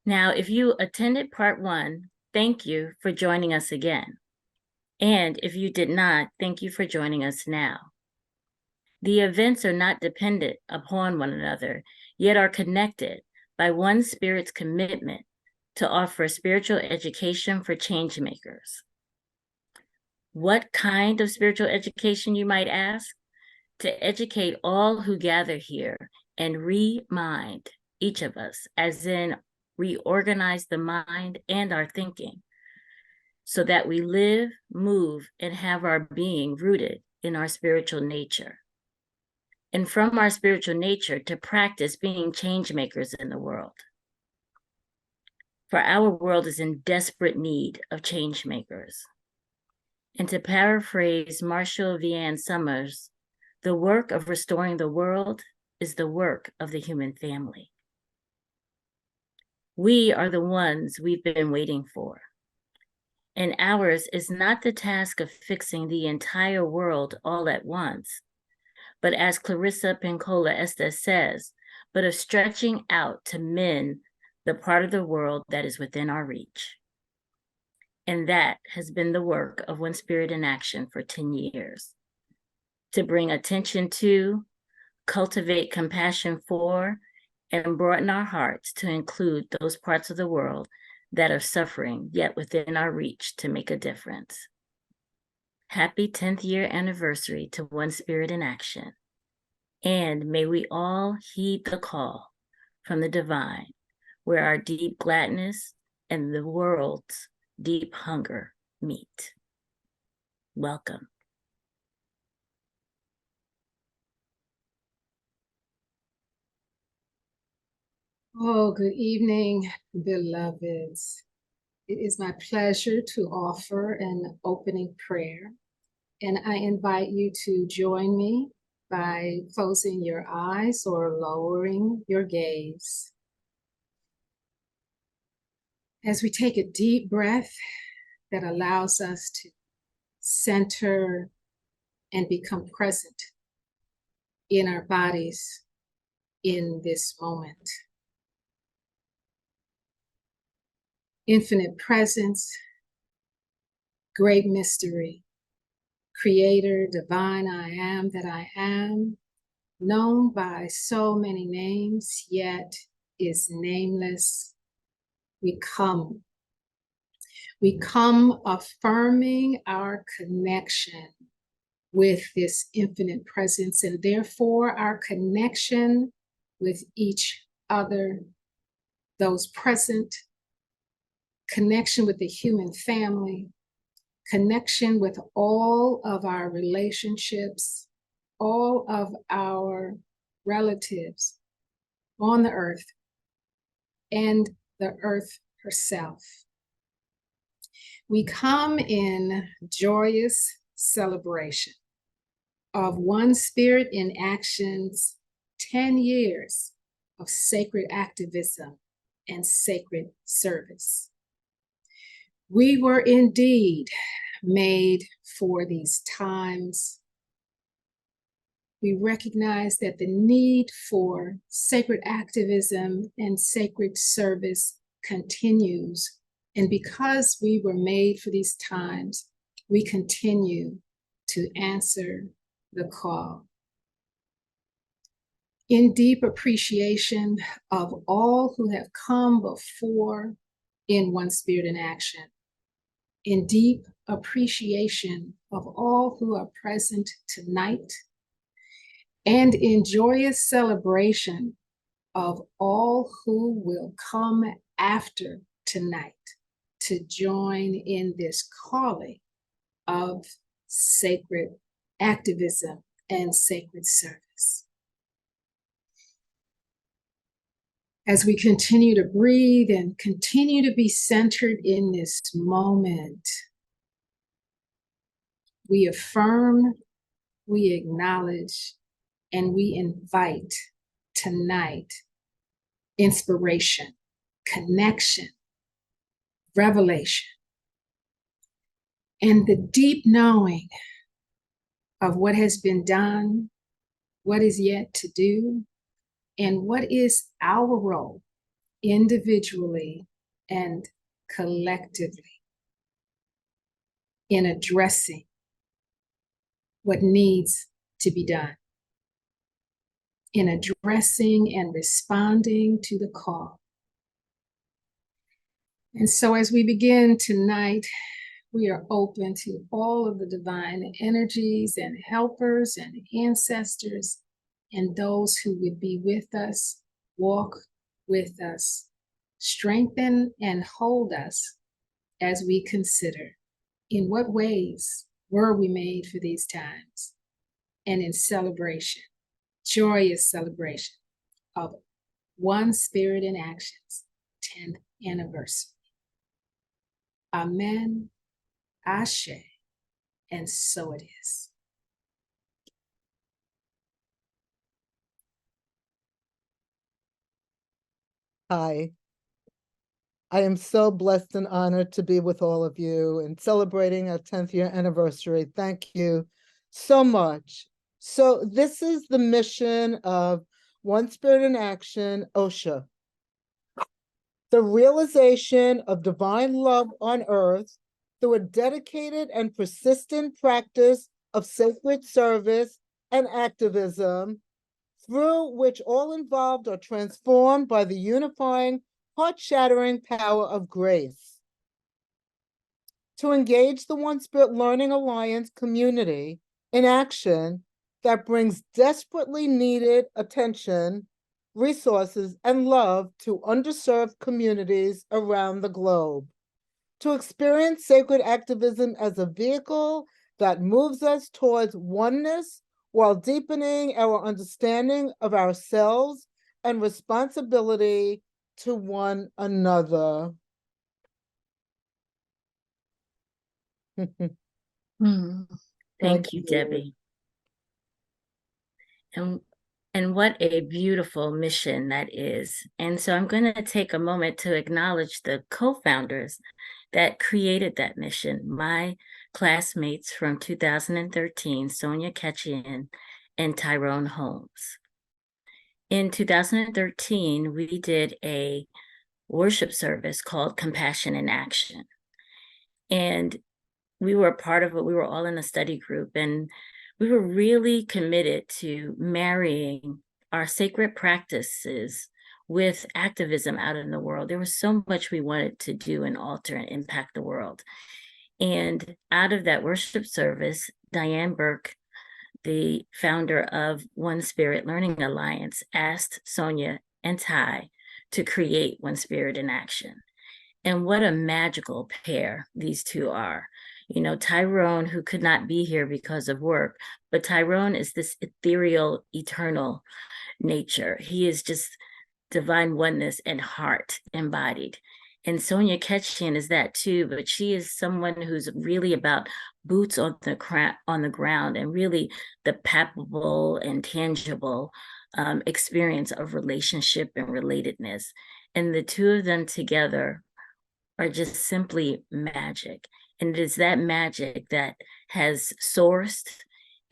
Now, if you attended part 1, thank you for joining us again. And if you did not, thank you for joining us now. The events are not dependent upon one another, yet are connected by one Spirit's commitment to offer spiritual education for change makers. What kind of spiritual education, you might ask? To educate all who gather here and remind each of us, as in reorganize the mind and our thinking, so that we live, move, and have our being rooted in our spiritual nature. And from our spiritual nature to practice being change makers in the world. For our world is in desperate need of change makers. And to paraphrase Marshall Vian Summers, the work of restoring the world is the work of the human family. We are the ones we've been waiting for. And ours is not the task of fixing the entire world all at once, but as Clarissa Pinkola Estes says, but of stretching out to mend the part of the world that is within our reach. And that has been the work of One Spirit in Action for 10 years. To bring attention to, cultivate compassion for, and broaden our hearts to include those parts of the world that are suffering, yet within our reach to make a difference. Happy 10th year anniversary to One Spirit in Action. And may we all heed the call from the divine, where our deep gladness and the world's deep hunger meet. Welcome. Oh, good evening, beloveds. It is my pleasure to offer an opening prayer, and I invite you to join me by closing your eyes or lowering your gaze. As we take a deep breath that allows us to center and become present in our bodies in this moment. Infinite presence, great mystery, creator, divine I am that I am, known by so many names, yet is nameless. We come affirming our connection with this infinite presence, and therefore our connection with each other, those present, connection with the human family, connection with all of our relationships, all of our relatives on the earth, and the earth herself. We come in joyous celebration of One Spirit in Action's 10 years of sacred activism and sacred service. We were indeed made for these times. We recognize that the need for sacred activism and sacred service continues. And because we were made for these times, we continue to answer the call. In deep appreciation of all who have come before in One Spirit in Action, in deep appreciation of all who are present tonight, and in joyous celebration of all who will come after tonight to join in this calling of sacred activism and sacred service. As we continue to breathe and continue to be centered in this moment, we affirm, we acknowledge, and we invite tonight inspiration, connection, revelation, and the deep knowing of what has been done, what is yet to do, and what is our role individually and collectively, in addressing what needs to be done, in addressing and responding to the call. And so as we begin tonight, we are open to all of the divine energies and helpers and ancestors and those who would be with us, walk with us, strengthen and hold us as we consider in what ways were we made for these times, and in celebration, joyous celebration of One Spirit in Action's 10th anniversary. Amen, Ashe, and so it is. Hi. I am so blessed and honored to be with all of you and celebrating our 10th year anniversary. Thank you so much. So this is the mission of One Spirit in Action, OSHA. The realization of divine love on earth through a dedicated and persistent practice of sacred service and activism, through which all involved are transformed by the unifying, heart-shattering power of grace. To engage the One Spirit Learning Alliance community in action that brings desperately needed attention, resources, and love to underserved communities around the globe. To experience sacred activism as a vehicle that moves us towards oneness while deepening our understanding of ourselves and responsibility to one another. Thank you, Debbie. And what a beautiful mission that is. And so I'm going to take a moment to acknowledge the co-founders that created that mission, my classmates from 2013, Sonia Ketchian and Tyrone Holmes. In 2013, we did a worship service called Compassion in Action. And we were a part of it. We were all in a study group, and we were really committed to marrying our sacred practices with activism out in the world. There was so much we wanted to do and alter and impact the world. And out of that worship service, Diane Burke, the founder of One Spirit Learning Alliance, asked Sonia and Ty to create One Spirit in Action. And what a magical pair these two are. You know, Tyrone, who could not be here because of work, but Tyrone is this ethereal, eternal nature. He is just divine oneness and heart embodied. And Sonia Ketchian is that too, but she is someone who's really about boots on the ground and really the palpable and tangible experience of relationship and relatedness. And the two of them together are just simply magic. And it is that magic that has sourced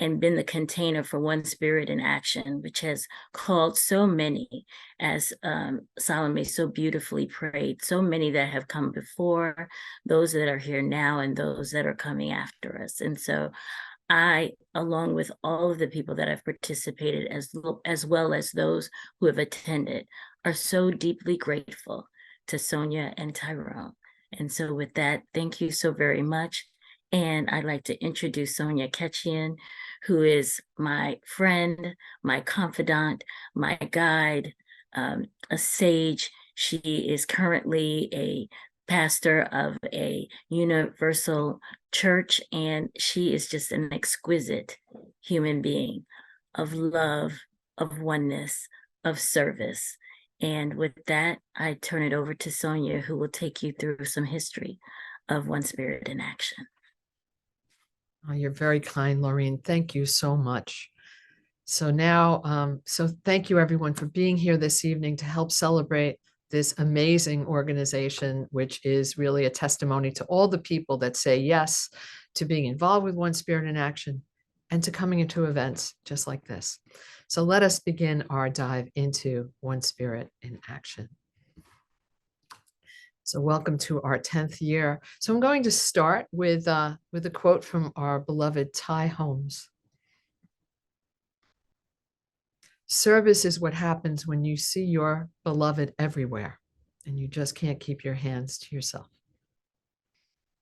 and been the container for One Spirit in Action, which has called so many, as Salome so beautifully prayed, so many that have come before, those that are here now, and those that are coming after us. And so I, along with all of the people that have participated, as well as those who have attended, are so deeply grateful to Sonia and Tyrone. And so with that, thank you so very much. And I'd like to introduce Sonia Ketchian, who is my friend, my confidant, my guide, a sage. She is currently a pastor of a universal church, and she is just an exquisite human being of love, of oneness, of service. And with that, I turn it over to Sonia, who will take you through some history of One Spirit in Action. Oh, you're very kind, Laureen. Thank you so much. So now, thank you everyone for being here this evening to help celebrate this amazing organization, which is really a testimony to all the people that say yes to being involved with One Spirit in Action and to coming into events just like this. So let us begin our dive into One Spirit in Action. So welcome to our 10th year. So I'm going to start with a quote from our beloved Ty Holmes. Service is what happens when you see your beloved everywhere and you just can't keep your hands to yourself.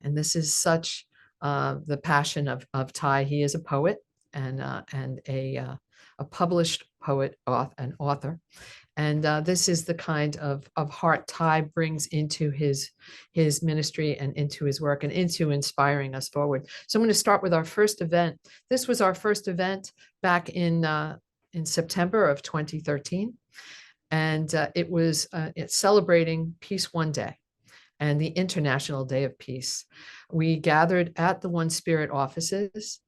And this is such the passion of Ty. He is a poet and a published poet, an author. And this is the kind of heart Ty brings into his ministry and into his work and into inspiring us forward. So I'm going to start with our first event. This was our first event back in September of 2013. And it's celebrating Peace One Day and the International Day of Peace. We gathered at the One Spirit offices.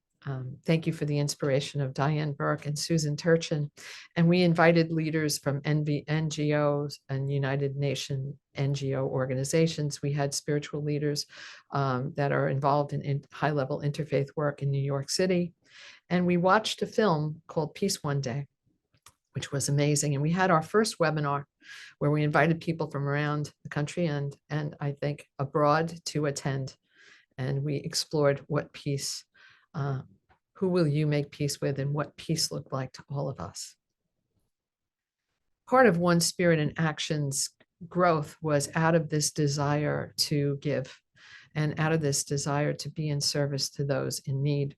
Thank you for the inspiration of Diane Burke and Susan Turchin. And we invited leaders from NGOs and United Nations NGO organizations. We had spiritual leaders that are involved in high-level interfaith work in New York City. And we watched a film called Peace One Day, which was amazing. And we had our first webinar where we invited people from around the country and I think abroad to attend. And we explored what peace, who will you make peace with, and what peace looked like to all of us. Part of One Spirit in Action's growth was out of this desire to give and out of this desire to be in service to those in need.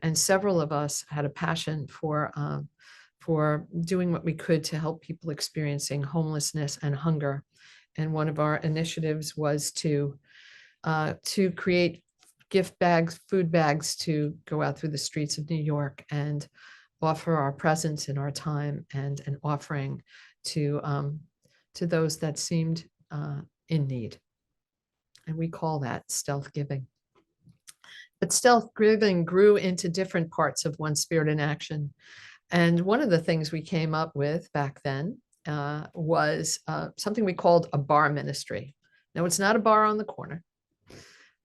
And several of us had a passion for doing what we could to help people experiencing homelessness and hunger. And one of our initiatives was to create gift bags, food bags, to go out through the streets of New York and offer our presence and our time and an offering to those that seemed in need. And we call that stealth giving. But stealth giving grew into different parts of One Spirit in Action. And one of the things we came up with back then was something we called a bar ministry. Now, it's not a bar on the corner.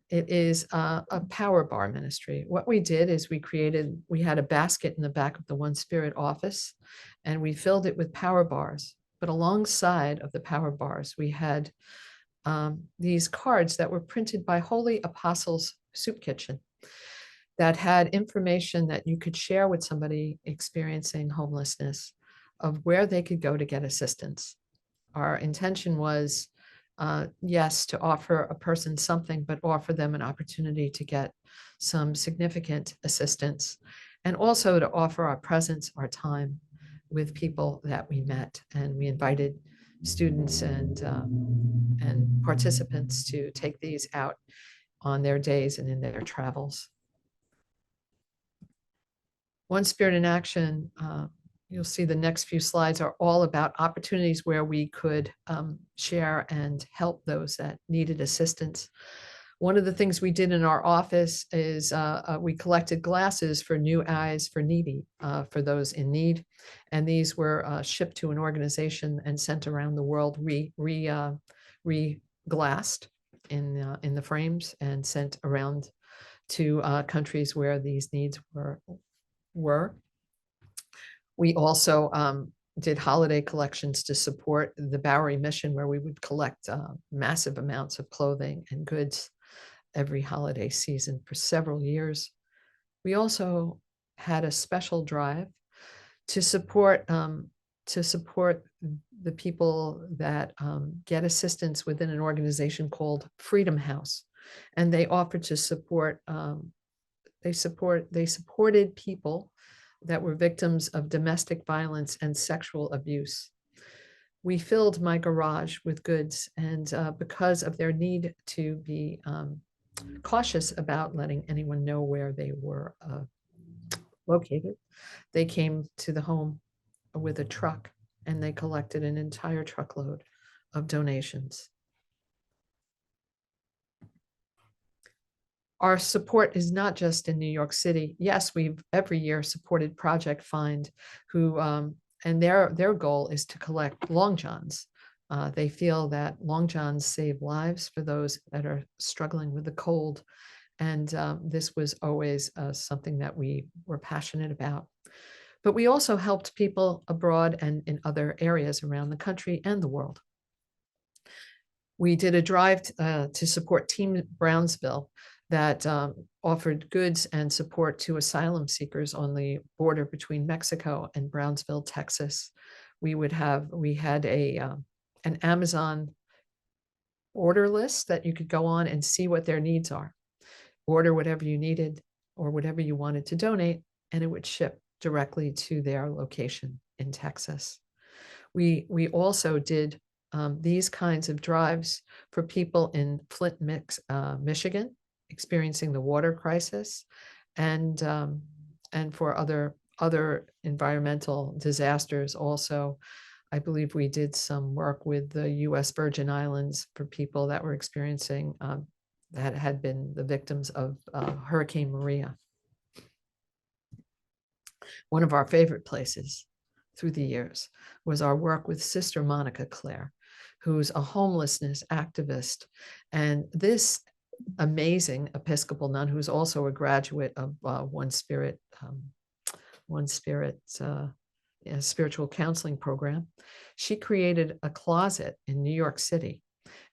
It is a power bar ministry. What we did is we had a basket in the back of the One Spirit office, and we filled it with power bars. But alongside of the power bars, we had these cards that were printed by Holy Apostles Soup Kitchen that had information that you could share with somebody experiencing homelessness of where they could go to get assistance. Our intention was, yes, to offer a person something, but offer them an opportunity to get some significant assistance, and also to offer our presence, our time with people that we met. And we invited students and participants to take these out on their days and in their travels. One Spirit in Action, you'll see the next few slides are all about opportunities where we could share and help those that needed assistance. One of the things we did in our office is we collected glasses for New Eyes for Needy, for those in need. And these were shipped to an organization and sent around the world, re-glassed in the frames and sent around to countries where these needs were. We also did holiday collections to support the Bowery mission, where we would collect massive amounts of clothing and goods every holiday season for several years. We also had a special drive to support the people that get assistance within an organization called Freedom House, and they offered to support. They supported people that were victims of domestic violence and sexual abuse. We filled my garage with goods, and because of their need to be cautious about letting anyone know where they were located, they came to the home with a truck and they collected an entire truckload of donations. Our support is not just in New York City. Yes, we've every year supported Project Find, who and their goal is to collect long johns. They feel that long johns save lives for those that are struggling with the cold, and this was always something that we were passionate about. But we also helped people abroad and in other areas around the country and the world. We did a drive to support Team Brownsville that offered goods and support to asylum seekers on the border between Mexico and Brownsville, Texas. We had an Amazon order list that you could go on and see what their needs are, order whatever you needed or whatever you wanted to donate, and it would ship directly to their location in Texas. We also did these kinds of drives for people in Flint, Michigan, experiencing the water crisis, and for other environmental disasters. Also, I believe we did some work with the U.S. Virgin Islands for people that were experiencing that had been the victims of Hurricane Maria. One of our favorite places through the years was our work with Sister Monica Claire, who's a homelessness activist. And this amazing Episcopal nun, who's also a graduate of One Spirit spiritual counseling program, she created a closet in New York City.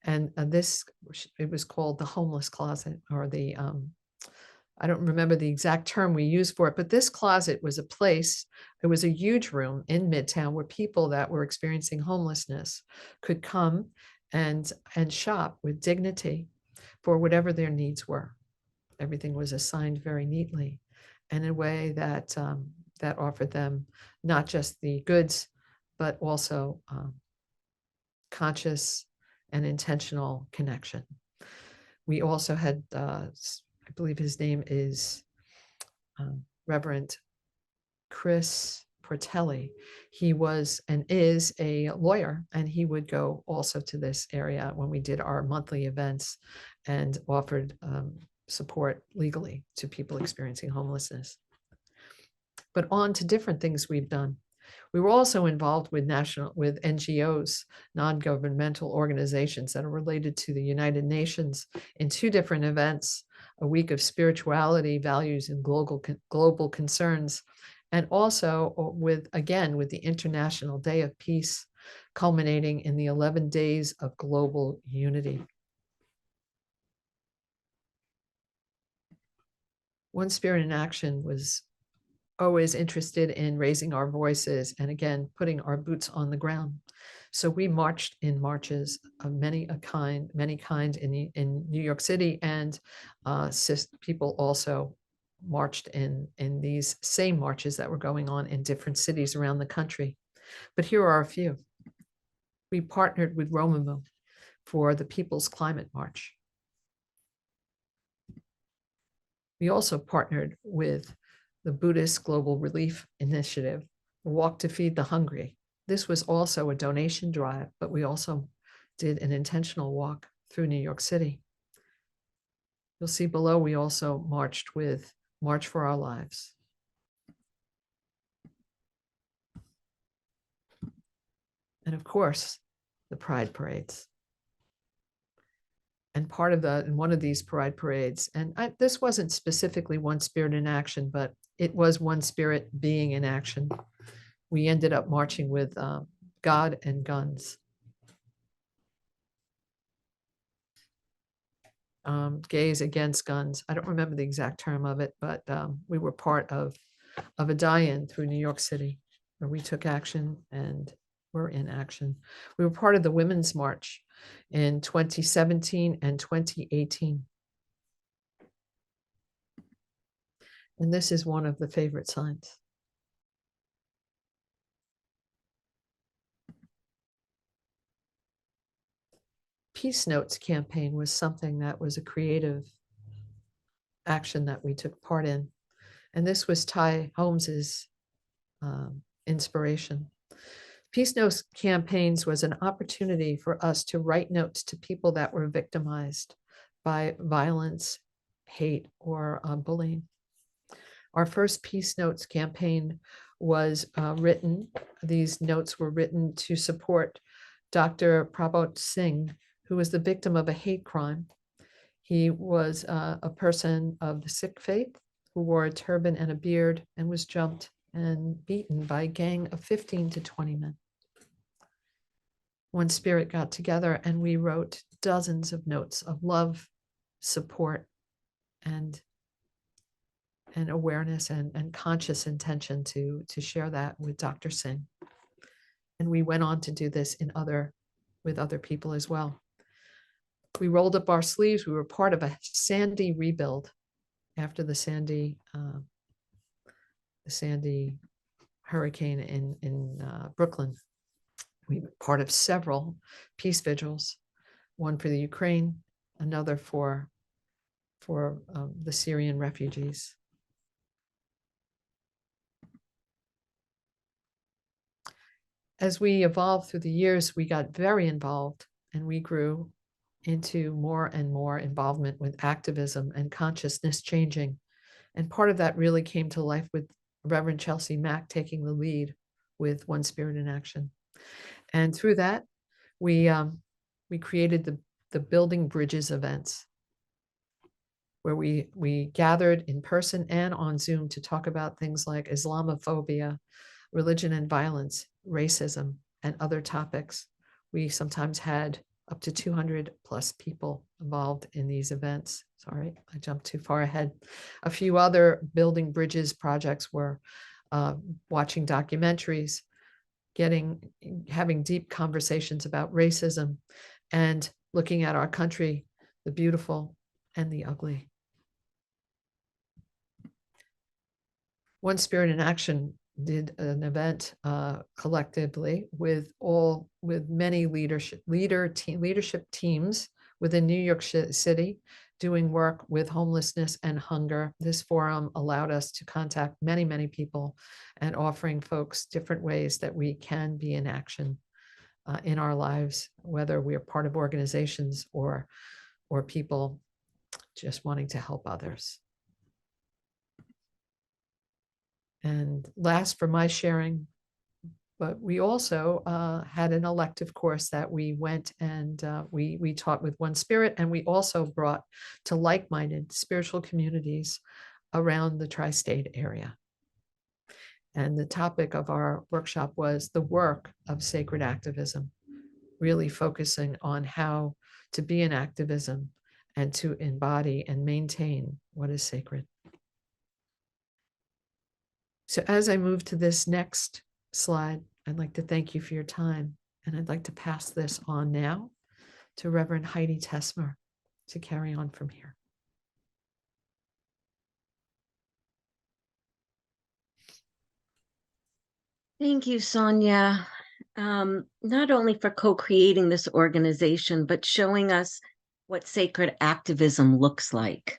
And it was called the homeless closet, or the I don't remember the exact term we used for it, but this closet was a place, it was a huge room in Midtown where people that were experiencing homelessness could come and shop with dignity for whatever their needs were. Everything was assigned very neatly in a way that that offered them not just the goods, but also conscious and intentional connection. We also had I believe his name is Reverend Chris Portelli. He was and is a lawyer, and he would go also to this area when we did our monthly events and offered support legally to people experiencing homelessness. But on to different things we've done. We were also involved with NGOs, non-governmental organizations that are related to the United Nations, in 2 different events: a week of spirituality, values, and global concerns, and also with the International Day of Peace, culminating in the 11 days of global unity. One Spirit in Action was always interested in raising our voices and, again, putting our boots on the ground. So we marched in marches of many kind in New York City, and people also marched in these same marches that were going on in different cities around the country. But here are a few. We partnered with Romamu for the People's Climate March. We also partnered with the Buddhist Global Relief Initiative, Walk to Feed the Hungry. This was also a donation drive, but we also did an intentional walk through New York City. You'll see below, we also marched with March for Our Lives. And of course, the Pride Parades. And part of in one of these Pride Parades, and this wasn't specifically One Spirit in Action, but it was One Spirit being in action. We ended up marching with God and Guns. Gays Against Guns. I don't remember the exact term of it, but we were part of a die-in through New York City, where we took action and were in action. We were part of the Women's March in 2017 and 2018. And this is one of the favorite signs. Peace Notes campaign was something that was a creative action that we took part in. And this was Ty Holmes's inspiration. Peace Notes campaigns was an opportunity for us to write notes to people that were victimized by violence, hate, or bullying. Our first Peace Notes campaign was written. These notes were written to support Dr. Prabhat Singh, who was the victim of a hate crime. He was a person of the Sikh faith who wore a turban and a beard and was jumped and beaten by a gang of 15 to 20 men. One Spirit got together and we wrote dozens of notes of love, support, and awareness and conscious intention to share that with Dr. Singh. And we went on to do this with other people as well. We rolled up our sleeves. We were part of a Sandy rebuild after the Sandy hurricane in Brooklyn. We were part of several peace vigils, one for the Ukraine, another for the Syrian refugees. As we evolved through the years, we got very involved, and we grew into more and more involvement with activism and consciousness changing. And part of that really came to life with Reverend Chelsea Mack taking the lead with One Spirit in Action. And through that, we created the Building Bridges events, where we gathered in person and on Zoom to talk about things like Islamophobia, religion and violence, racism, and other topics. We sometimes had up to 200 plus people involved in these events. Sorry, I jumped too far ahead. A few other Building Bridges projects were watching documentaries, having deep conversations about racism, and looking at our country, the beautiful and the ugly. One Spirit in Action did an event collectively with many leadership teams within New York City doing work with homelessness and hunger. This forum allowed us to contact many, many people and offering folks different ways that we can be in action in our lives, whether we are part of organizations or people just wanting to help others. And last for my sharing, but we also had an elective course that we went and we taught with One Spirit, and we also brought to like-minded spiritual communities around the tri-state area. And the topic of our workshop was the work of sacred activism, really focusing on how to be in activism and to embody and maintain what is sacred. So as I move to this next slide, I'd like to thank you for your time, and I'd like to pass this on now to Reverend Heidi Tesmer to carry on from here. Thank you, Sonia, not only for co-creating this organization, but showing us what sacred activism looks like.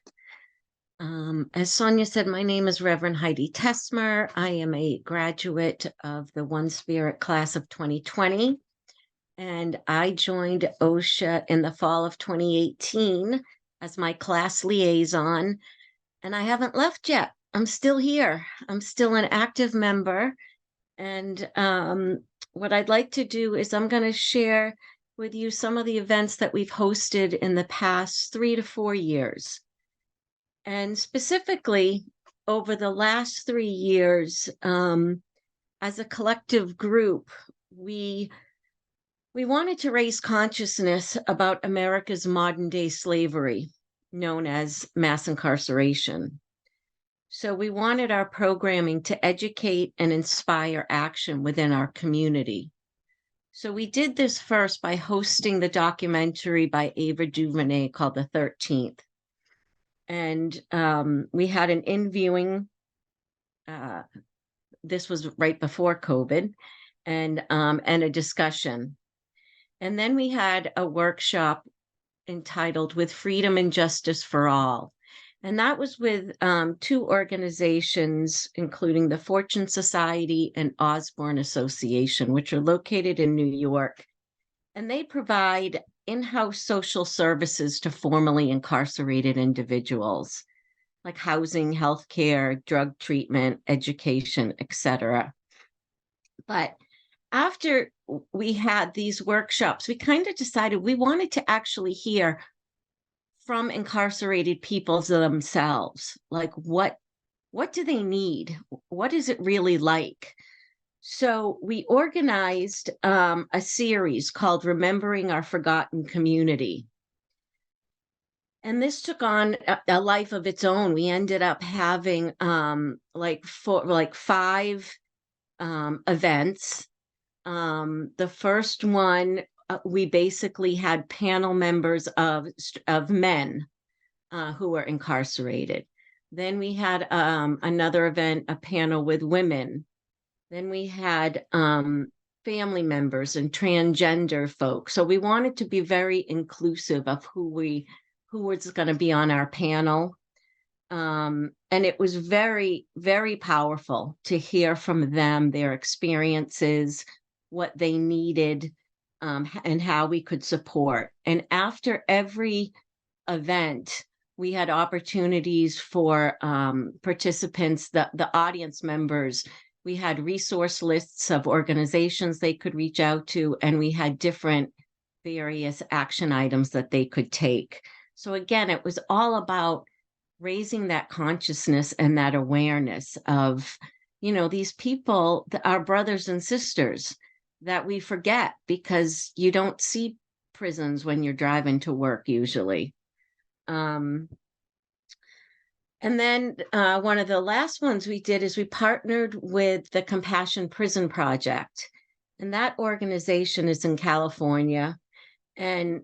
As Sonia said, my name is Reverend Heidi Tesmer. I am a graduate of the One Spirit class of 2020, and I joined OSHA in the fall of 2018 as my class liaison, and I haven't left yet. I'm still here. I'm still an active member, and what I'd like to do is I'm going to share with you some of the events that we've hosted in the past 3 to 4 years. And specifically, over the last 3 years, as a collective group, we wanted to raise consciousness about America's modern-day slavery, known as mass incarceration. So we wanted our programming to educate and inspire action within our community. So we did this first by hosting the documentary by Ava DuVernay called The 13th. And we had an in-viewing, this was right before COVID, and a discussion. And then we had a workshop entitled With Freedom and Justice for All. And that was with 2 organizations, including the Fortune Society and Osborne Association, which are located in New York. And they provide in-house social services to formerly incarcerated individuals, like housing, healthcare, drug treatment, education, etc. But after we had these workshops, we kind of decided we wanted to actually hear from incarcerated people themselves, like what do they need? What is it really like? So we organized a series called Remembering Our Forgotten Community. And this took on a life of its own. We ended up having five events. The first one, we basically had panel members of men who were incarcerated. Then we had another event, a panel with women. Then we had family members and transgender folks. So we wanted to be very inclusive of who was going to be on our panel. And it was very, very powerful to hear from them, their experiences, what they needed, and how we could support. And after every event, we had opportunities for participants, the audience members. We had resource lists of organizations they could reach out to, and we had different various action items that they could take. So again, it was all about raising that consciousness and that awareness of, these people, our brothers and sisters that we forget because you don't see prisons when you're driving to work usually. And then one of the last ones we did is we partnered with the Compassion Prison Project. And that organization is in California. And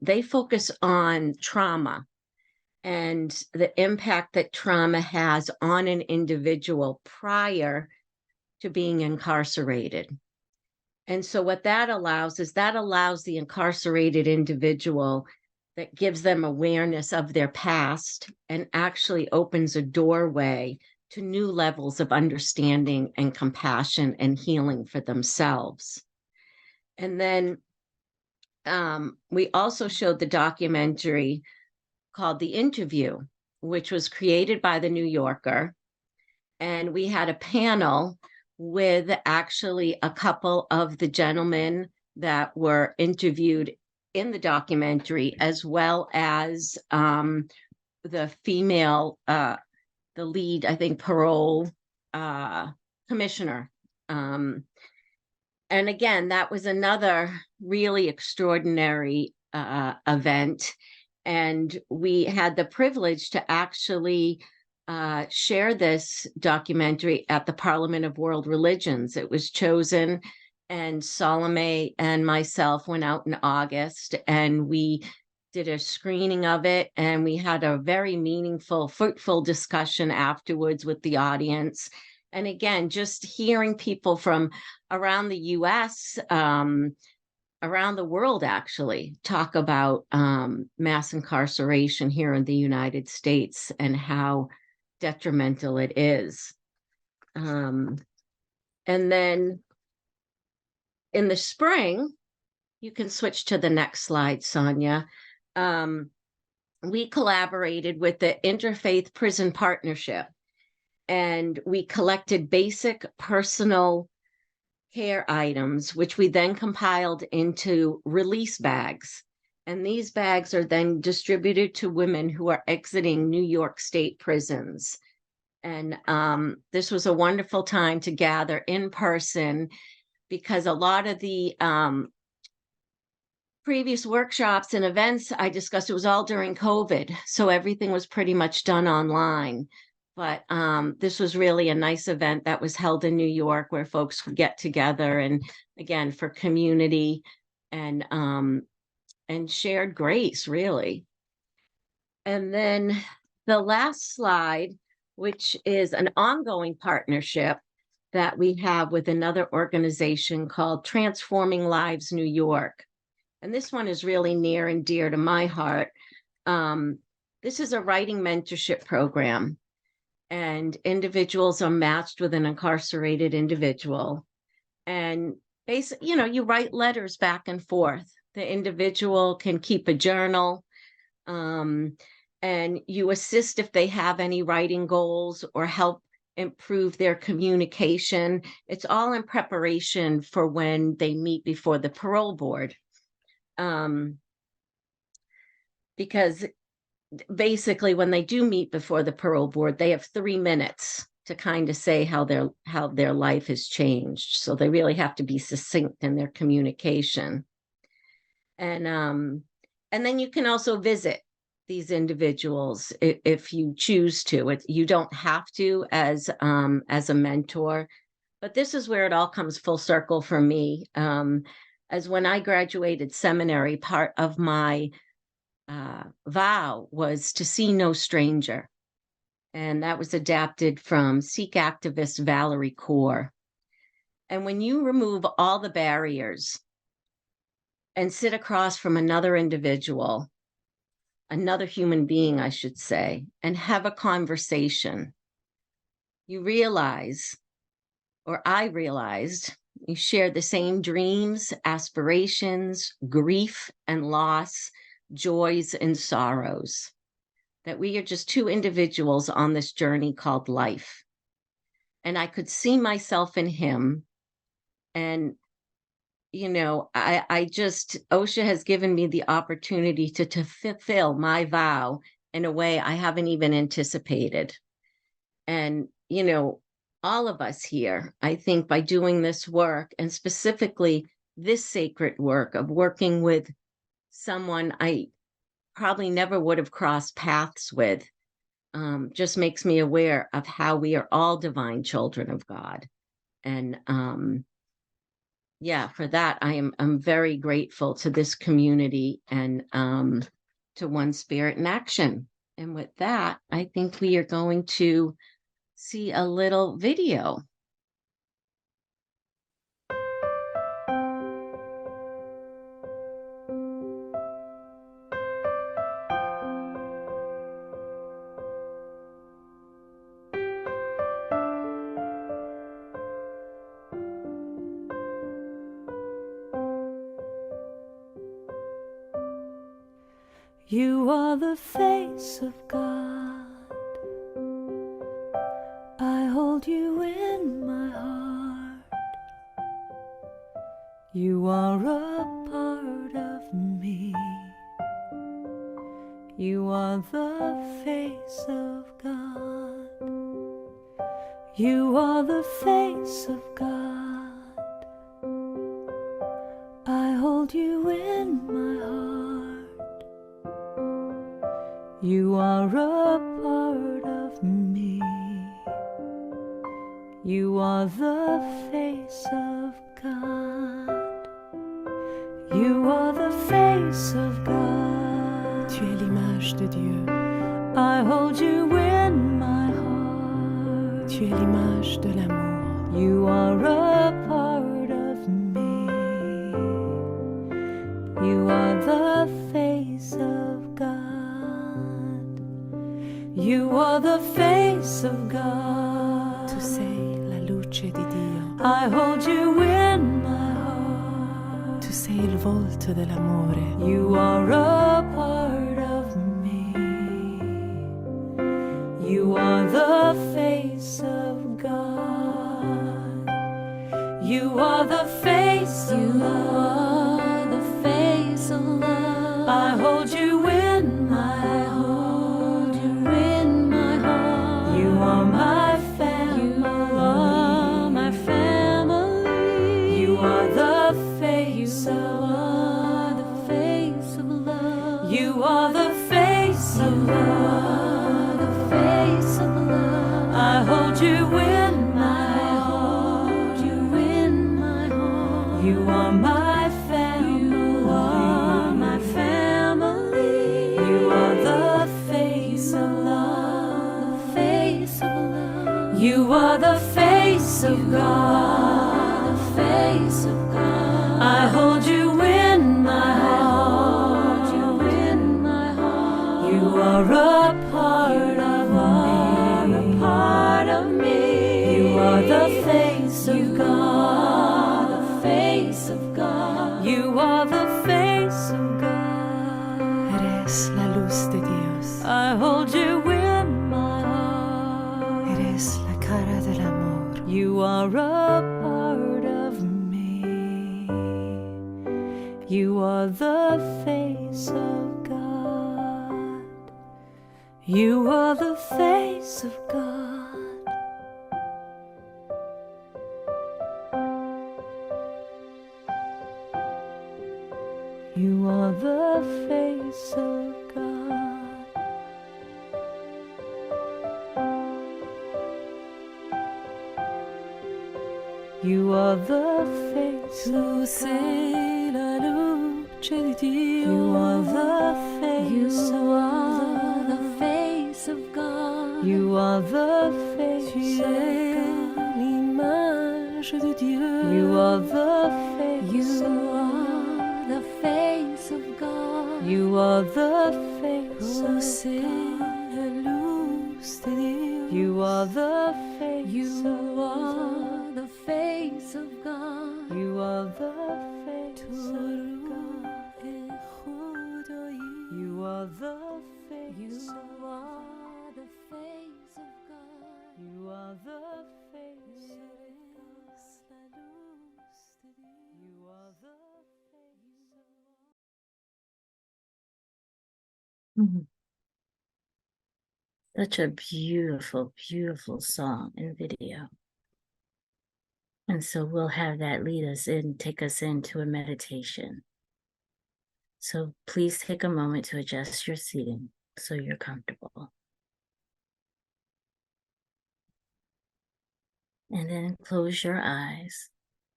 they focus on trauma and the impact that trauma has on an individual prior to being incarcerated. And so what that allows the incarcerated individual, that gives them awareness of their past and actually opens a doorway to new levels of understanding and compassion and healing for themselves. And then we also showed the documentary called The Interview, which was created by the New Yorker. And we had a panel with actually a couple of the gentlemen that were interviewed in the documentary, as well as the female, the lead, I think, parole commissioner. And again, that was another really extraordinary event. And we had the privilege to actually share this documentary at the Parliament of World Religions. It was chosen, and Salome and myself went out in August, and we did a screening of it, and we had a very meaningful, fruitful discussion afterwards with the audience. And again, just hearing people from around the US, around the world actually, talk about mass incarceration here in the United States and how detrimental it is. And then in the spring, you can switch to the next slide, Sonia. We collaborated with the Interfaith Prison Partnership, and we collected basic personal care items, which we then compiled into release bags. And these bags are then distributed to women who are exiting New York State prisons. And this was a wonderful time to gather in person, because a lot of the previous workshops and events I discussed, it was all during COVID. So everything was pretty much done online. But this was really a nice event that was held in New York, where folks could get together, and again, for community and shared grace, really. And then the last slide, which is an ongoing partnership that we have with another organization called Transforming Lives New York. And this one is really near and dear to my heart. This is a writing mentorship program, and individuals are matched with an incarcerated individual. And basically, you write letters back and forth. The individual can keep a journal, and you assist if they have any writing goals or help improve their communication. It's all in preparation for when they meet before the parole board. Because basically, when they do meet before the parole board, they have 3 minutes to kind of say how their life has changed. So they really have to be succinct in their communication. And then you can also visit these individuals if you choose to. You don't have to as a mentor, but this is where it all comes full circle for me. As when I graduated seminary, part of my vow was to see no stranger. And that was adapted from Sikh activist Valerie Kaur. And when you remove all the barriers and sit across from another individual, another human being, I should say, and have a conversation, you realize, or I realized, you share the same dreams, aspirations, grief and loss, joys and sorrows, that we are just two individuals on this journey called life. And I could see myself in him. And, you know, I just, OSHA has given me the opportunity to fulfill my vow in a way I haven't even anticipated. And, you know, all of us here, I think by doing this work, and specifically this sacred work of working with someone I probably never would have crossed paths with, just makes me aware of how we are all divine children of God. And yeah, for that, I'm very grateful to this community and to One Spirit in Action. And with that, I think we are going to see a little video. You are the face of God. I hold you in my heart. You are a part of me. You are the face of God. You are the face of God. I hold you in my heart. You are a part of me. You are the face of God. You are the face of God. Tu es l'image de Dieu. I hold you in my heart. Tu es l'image de l'amour. You are a part of me. You are the face of God. You are the face of God. Tu sei la luce di Dio. I hold you in my heart. Tu sei il volto dell'amore. You are a part of me. You are the face of God. You are the face of love. The face of love. I hold you in my heart. You in my heart. You are my family. You are my family. You are the face of love. The face of love. You are the face of love. The face of love. I hold you in my heart. You in my heart. You are my family. You are my family. You are the face of love. The face of love. You are the face of God. The face of God. I hold you in my heart. You in my heart. You are a part of me. A part of me. You are the face of God. The face of God. You are the face of God. Eres la luz de Dios. I hold you in my heart. Eres la cara del amor. You are a part of me. You are the face of God. You are the face of God. You are the face of God. are the face. Tu sei la luce di Dio. You are the face. You are the face of God. You are the face of God. L'image de Dieu. You are the face. You are the face of God. You are the face of God. You are the face. You are the face of God. You are the face of God. You are the face. You are the face of God. You are the face of God. You are the Mhm. Such a beautiful, beautiful song and video. And so we'll have that lead us in, take us into a meditation. So please take a moment to adjust your seating so you're comfortable. And then close your eyes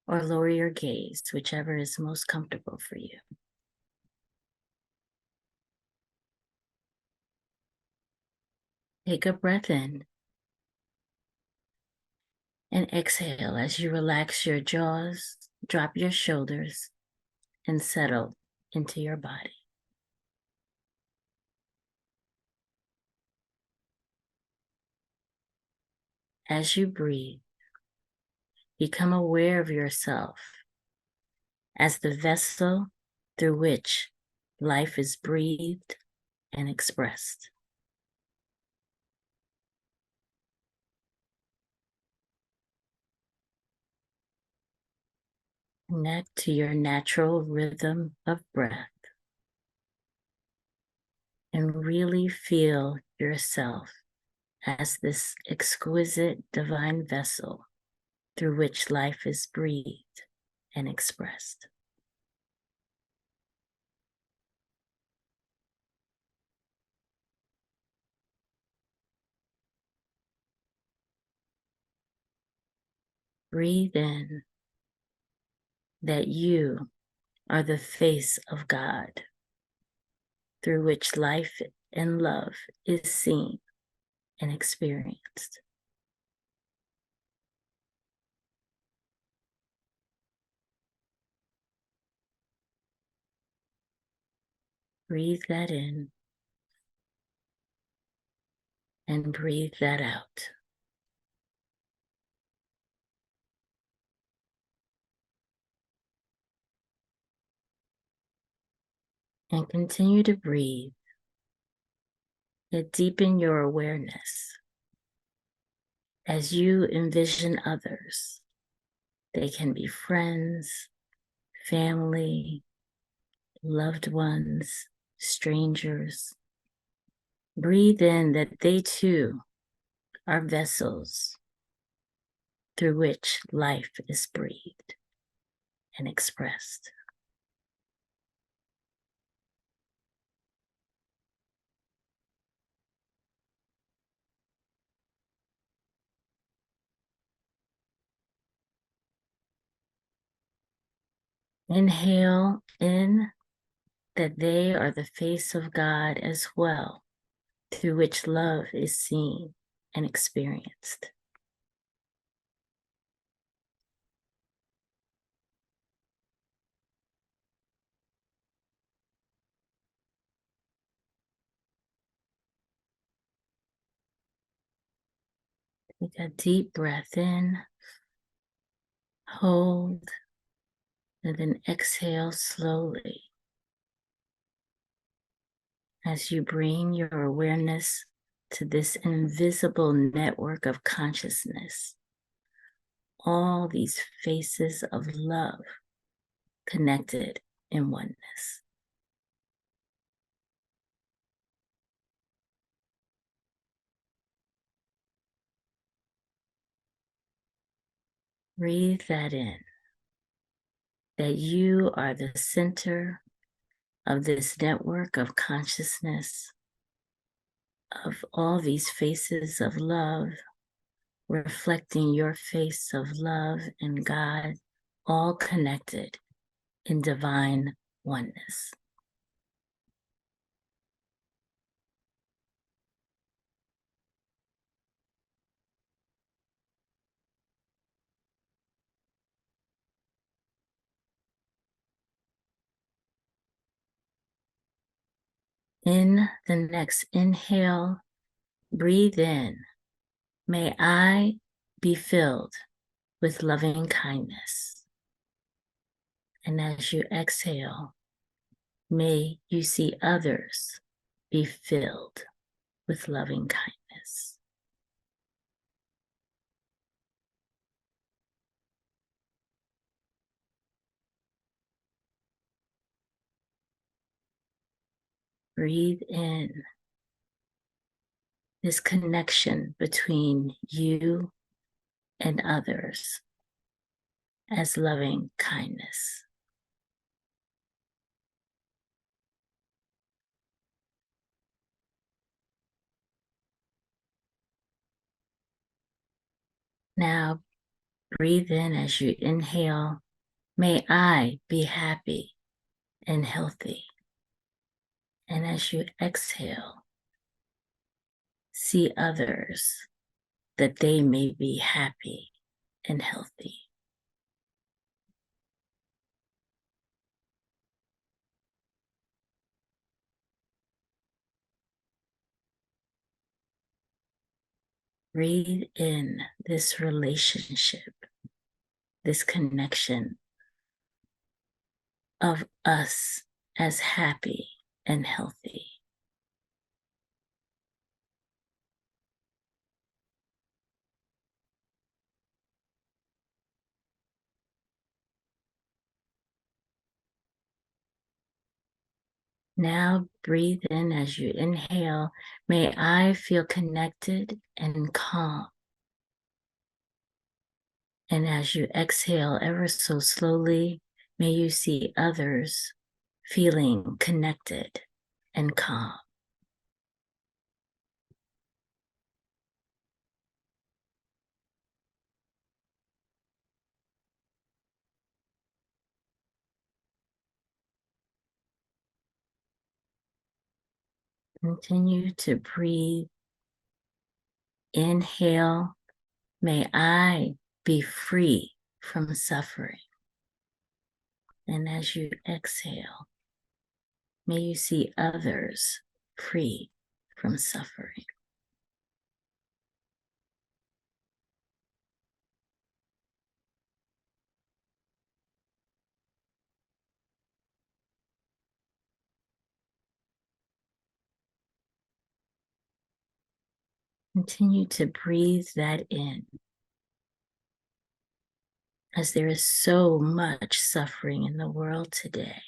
or lower your gaze, whichever is most comfortable for you. Take a breath in and exhale as you relax your jaws, drop your shoulders, and settle into your body. As you breathe, become aware of yourself as the vessel through which life is breathed and expressed. Connect to your natural rhythm of breath and really feel yourself as this exquisite divine vessel through which life is breathed and expressed. Breathe in that you are the face of God through which life and love is seen and experienced. Breathe that in and breathe that out. And continue to breathe, yet deepen your awareness as you envision others. They can be friends, family, loved ones, strangers. Breathe in that they too are vessels through which life is breathed and expressed. Inhale in that they are the face of God as well, through which love is seen and experienced. Take a deep breath in, hold, and then exhale slowly as you bring your awareness to this invisible network of consciousness. All these faces of love connected in oneness. Breathe that in, that you are the center of this network of consciousness, of all these faces of love reflecting your face of love and God, all connected in divine oneness. In the next inhale, breathe in. May I be filled with loving kindness. And as you exhale, may you see others be filled with loving kindness. Breathe in this connection between you and others as loving kindness. Now breathe in as you inhale. May I be happy and healthy. And as you exhale, see others that they may be happy and healthy. Breathe in this relationship, this connection of us as happy and healthy. Now breathe in as you inhale. May I feel connected and calm. And as you exhale ever so slowly, may you see others feeling connected and calm. Continue to breathe. Inhale, may I be free from suffering. And as you exhale, may you see others free from suffering. Continue to breathe that in, as there is so much suffering in the world today.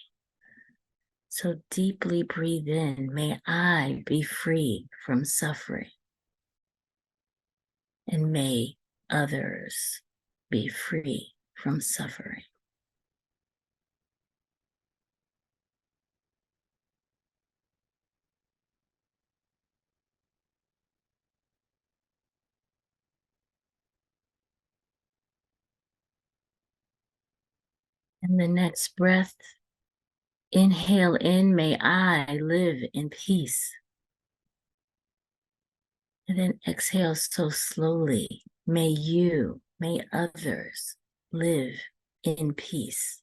So deeply breathe in, may I be free from suffering, and may others be free from suffering. And the next breath, inhale in, may I live in peace. And then exhale so slowly, may others live in peace.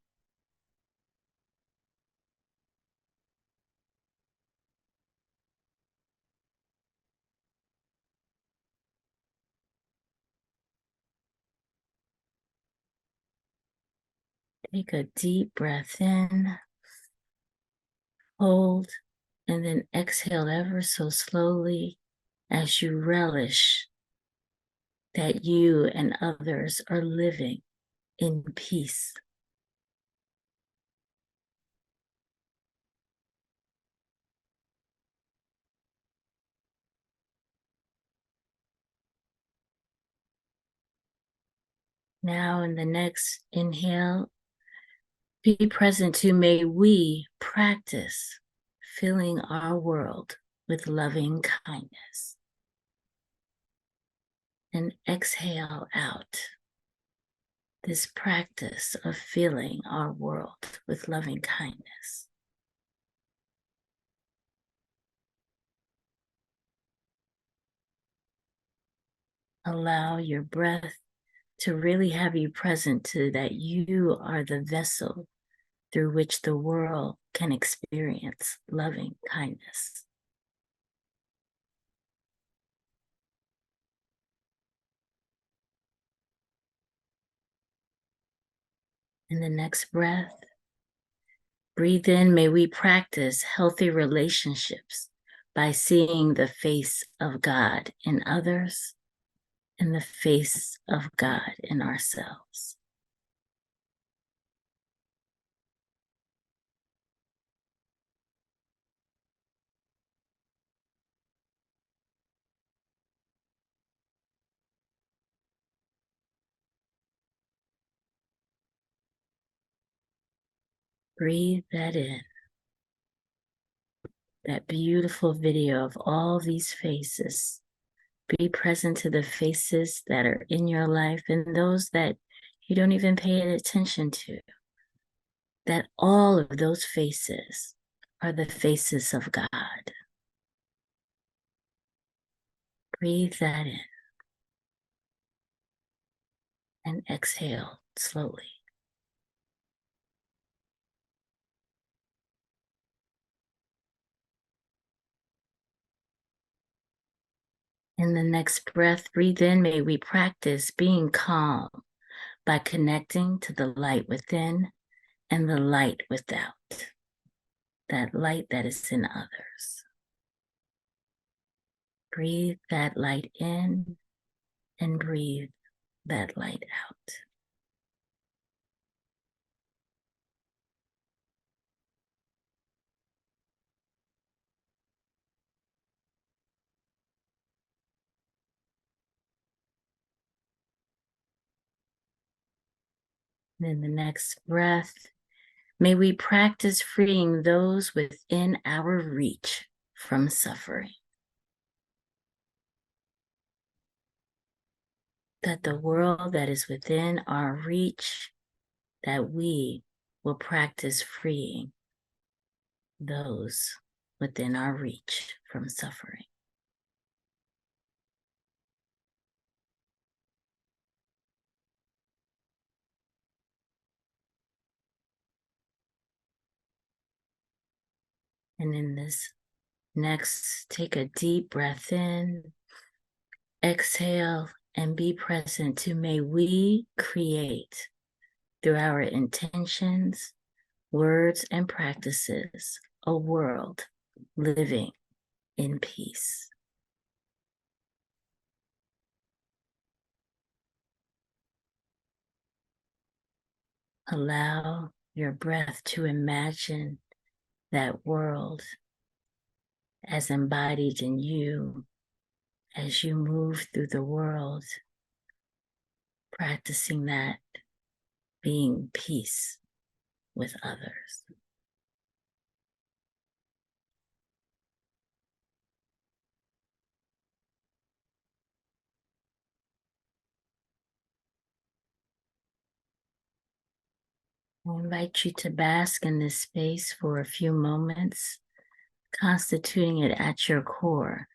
Take a deep breath in, hold, and then exhale ever so slowly as you relish that you and others are living in peace. Now in the next inhale, be present to may we practice filling our world with loving kindness. and exhale out. This practice of filling our world with loving kindness. Allow your breath to really have you present to that you are the vessel through which the world can experience loving kindness. In the next breath, breathe in, may we practice healthy relationships by seeing the face of God in others and the face of God in ourselves. Breathe that in. That beautiful video of all these faces. Be present to the faces that are in your life and those that you don't even pay attention to. That all of those faces are the faces of God. Breathe that in and exhale slowly. In the next breath, breathe in. May we practice being calm by connecting to the light within and the light without. That light that is in others. Breathe that light in and breathe that light out. And in the next breath, may we practice freeing those within our reach from suffering. That the world that is within our reach, that we will practice freeing those within our reach from suffering. And in this next, take a deep breath in, exhale, and be present to may we create through our intentions, words, and practices a world living in peace. Allow your breath to imagine that world as embodied in you as you move through the world, practicing that being peace with others. I invite you to bask in this space for a few moments, constituting it at your core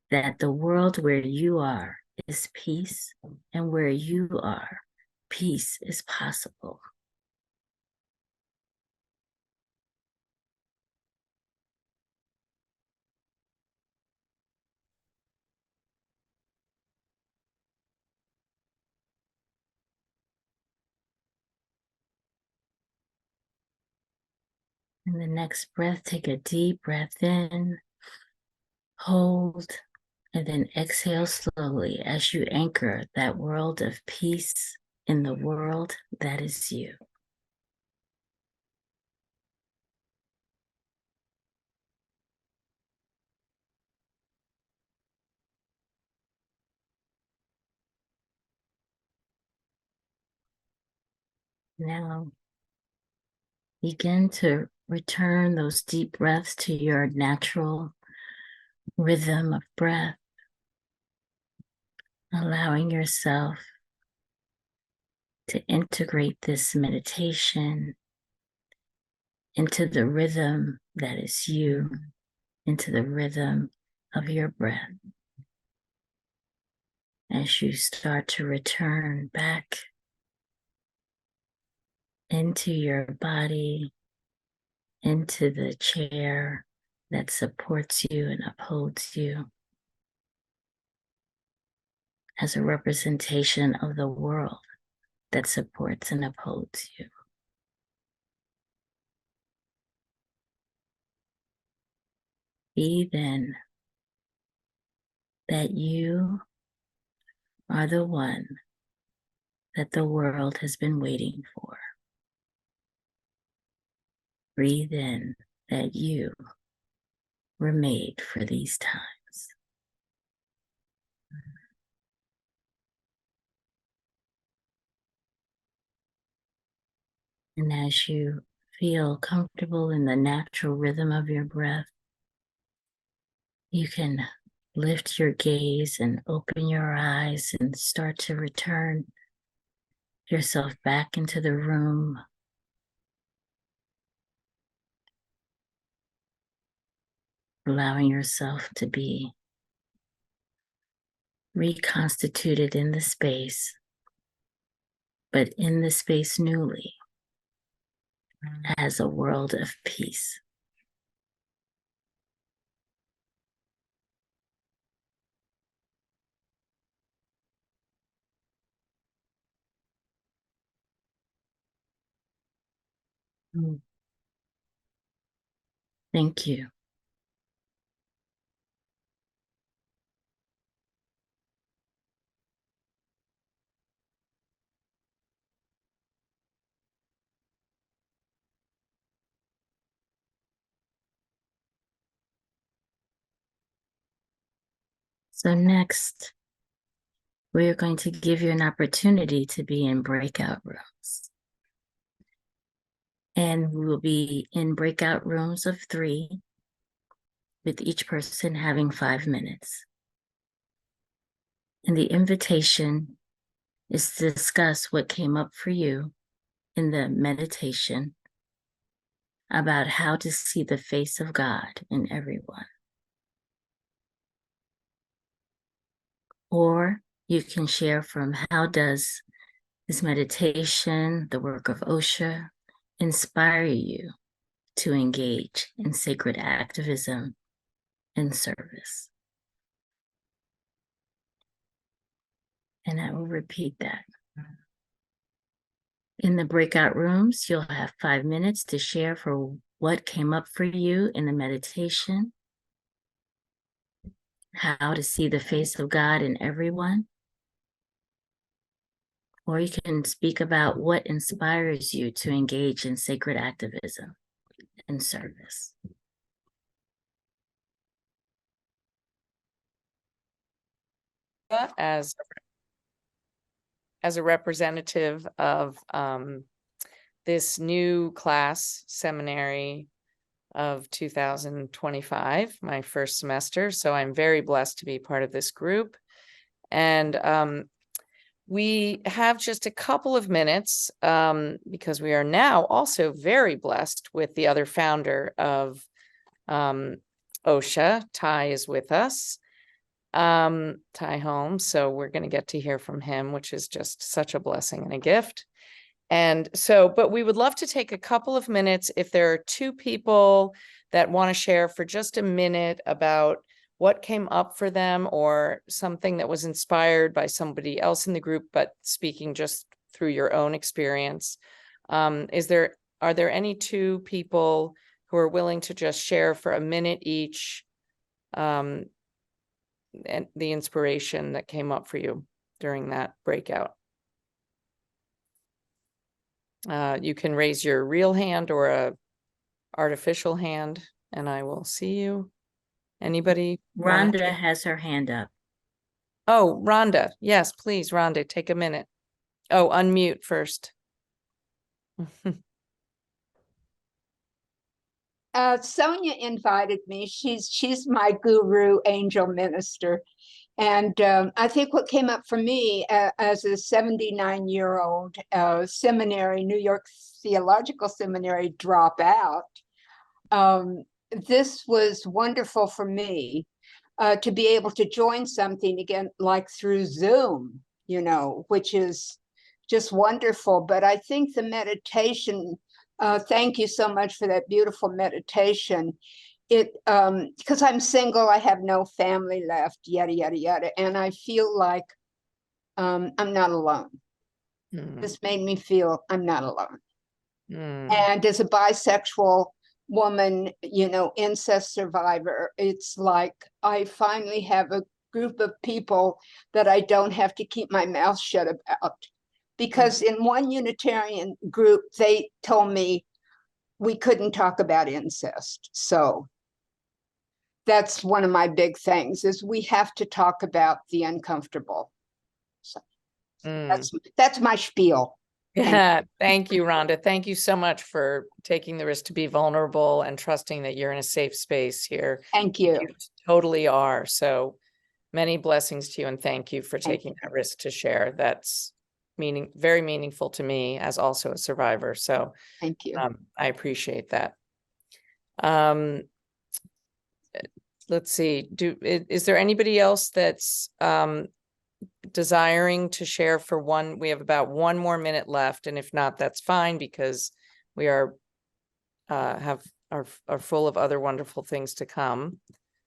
that the world where you are is peace, and where you are, peace is possible. In the next breath, take a deep breath in, hold, and then exhale slowly as you anchor that world of peace in the world that is you. Now, begin to return those deep breaths to your natural rhythm of breath. allowing yourself to integrate this meditation into the rhythm that is you, into the rhythm of your breath. As you start to return back into your body, into the chair that supports you and upholds you as a representation of the world that supports and upholds you. Be then that you are the one that the world has been waiting for. Breathe in that you were made for these times. And as you feel comfortable in the natural rhythm of your breath, you can lift your gaze and open your eyes and start to return yourself back into the room. Allowing yourself to be reconstituted in the space, but in the space newly as a world of peace. Thank you. So next, we are going to give you an opportunity to be in breakout rooms. And we will be in breakout rooms of 3, with each person having 5 minutes. And the invitation is to discuss what came up for you in the meditation about how to see the face of God in everyone. Or you can share from how does this meditation, the work of Osha, inspire you to engage in sacred activism and service. And I will repeat that. In the breakout rooms, you'll have 5 minutes to share for what came up for you in the meditation, how to see the face of God in everyone. Or you can speak about what inspires you to engage in sacred activism and service. As a representative of this new class seminary of 2025, my first semester. So I'm very blessed to be part of this group. And we have just a couple of minutes because we are now also very blessed with the other founder of OSHA. Ty is with us. Ty Holmes. So we're going to get to hear from him, which is just such a blessing and a gift. And so, but we would love to take a couple of minutes if there are 2 people that want to share for just a minute about what came up for them or something that was inspired by somebody else in the group, but speaking just through your own experience. Are there any 2 people who are willing to just share for a minute each and the inspiration that came up for you during that breakout? You can raise your real hand or a artificial hand, and I will see you. Anybody? Rhonda has her hand up. Oh, Rhonda. Yes, please, Rhonda, take a minute. Oh, unmute first. Sonia invited me. She's my guru, angel minister, And I think what came up for me as a 79-year-old seminary, New York Theological Seminary dropout, this was wonderful for me to be able to join something again, like through Zoom, you know, which is just wonderful. But I think the meditation, thank you so much for that beautiful meditation. It because I'm single, I have no family left, yada yada yada, and I feel like I'm not alone. This made me feel I'm not alone. And as a bisexual woman, you know, incest survivor, it's like I finally have a group of people that I don't have to keep my mouth shut about. Because in one Unitarian group, they told me we couldn't talk about incest. So that's one of my big things, is we have to talk about the uncomfortable. So that's my spiel. Yeah, thank you, Rhonda. Thank you so much for taking the risk to be vulnerable and trusting that you're in a safe space here. Thank you. You totally are. So many blessings to you, and thank you for taking that risk to share. That's very meaningful to me as also a survivor. So thank you. I appreciate that. Let's see. Is there anybody else that's desiring to share for one? We have about 1 more minute left, and if not, that's fine, because we are full of other wonderful things to come.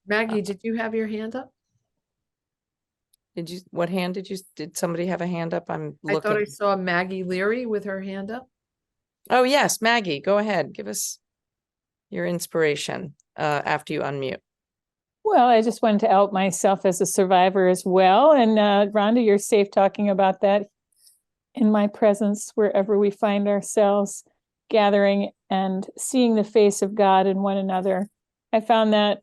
Maggie, did you have your hand up? What hand did somebody have a hand up? I'm I thought I looking. saw Maggie Leary with her hand up. Oh yes, Maggie, go ahead. Give us your inspiration after you unmute. Well, I just wanted to out myself as a survivor as well. And Rhonda, you're safe talking about that in my presence, wherever we find ourselves gathering and seeing the face of God in one another. I found that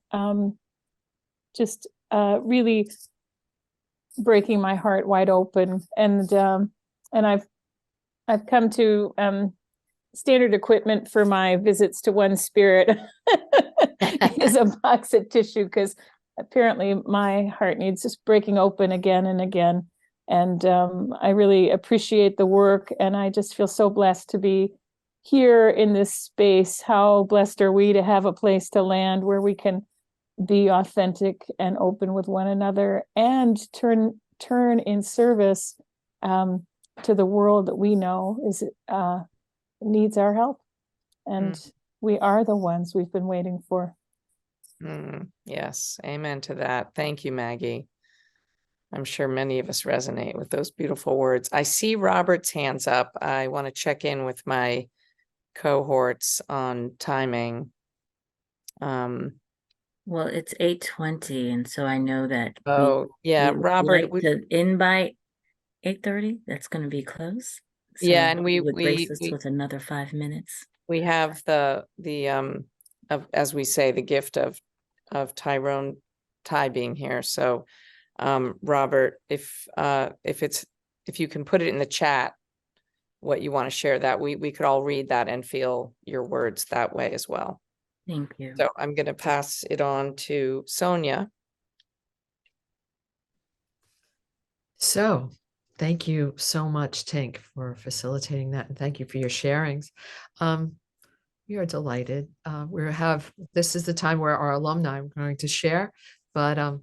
just really breaking my heart wide open. And I've come to standard equipment for my visits to One Spirit is a box of tissue, because apparently my heart needs just breaking open again and again. And I really appreciate the work, and I just feel so blessed to be here in this space. How blessed are we to have a place to land where we can be authentic and open with one another and turn in service to the world that we know is needs our help, and we are the ones we've been waiting for. Yes, amen to that. Thank you, Maggie. I'm sure many of us resonate with those beautiful words. I see Robert's hands up. I want to check in with my cohorts on timing. Well, it's 8:20, and so I know that yeah, we would Robert, like to end by 8:30. That's going to be close. So yeah, and would grace us with another 5 minutes. We have the of, as we say, the gift of Ty being here. So Robert, if you can put it in the chat what you want to share, that we could all read that and feel your words that way as well. Thank you. So I'm going to pass it on to Sonia. So thank you so much, Tink, for facilitating that, and thank you for your sharings. We are delighted. This is the time where our alumni are going to share, but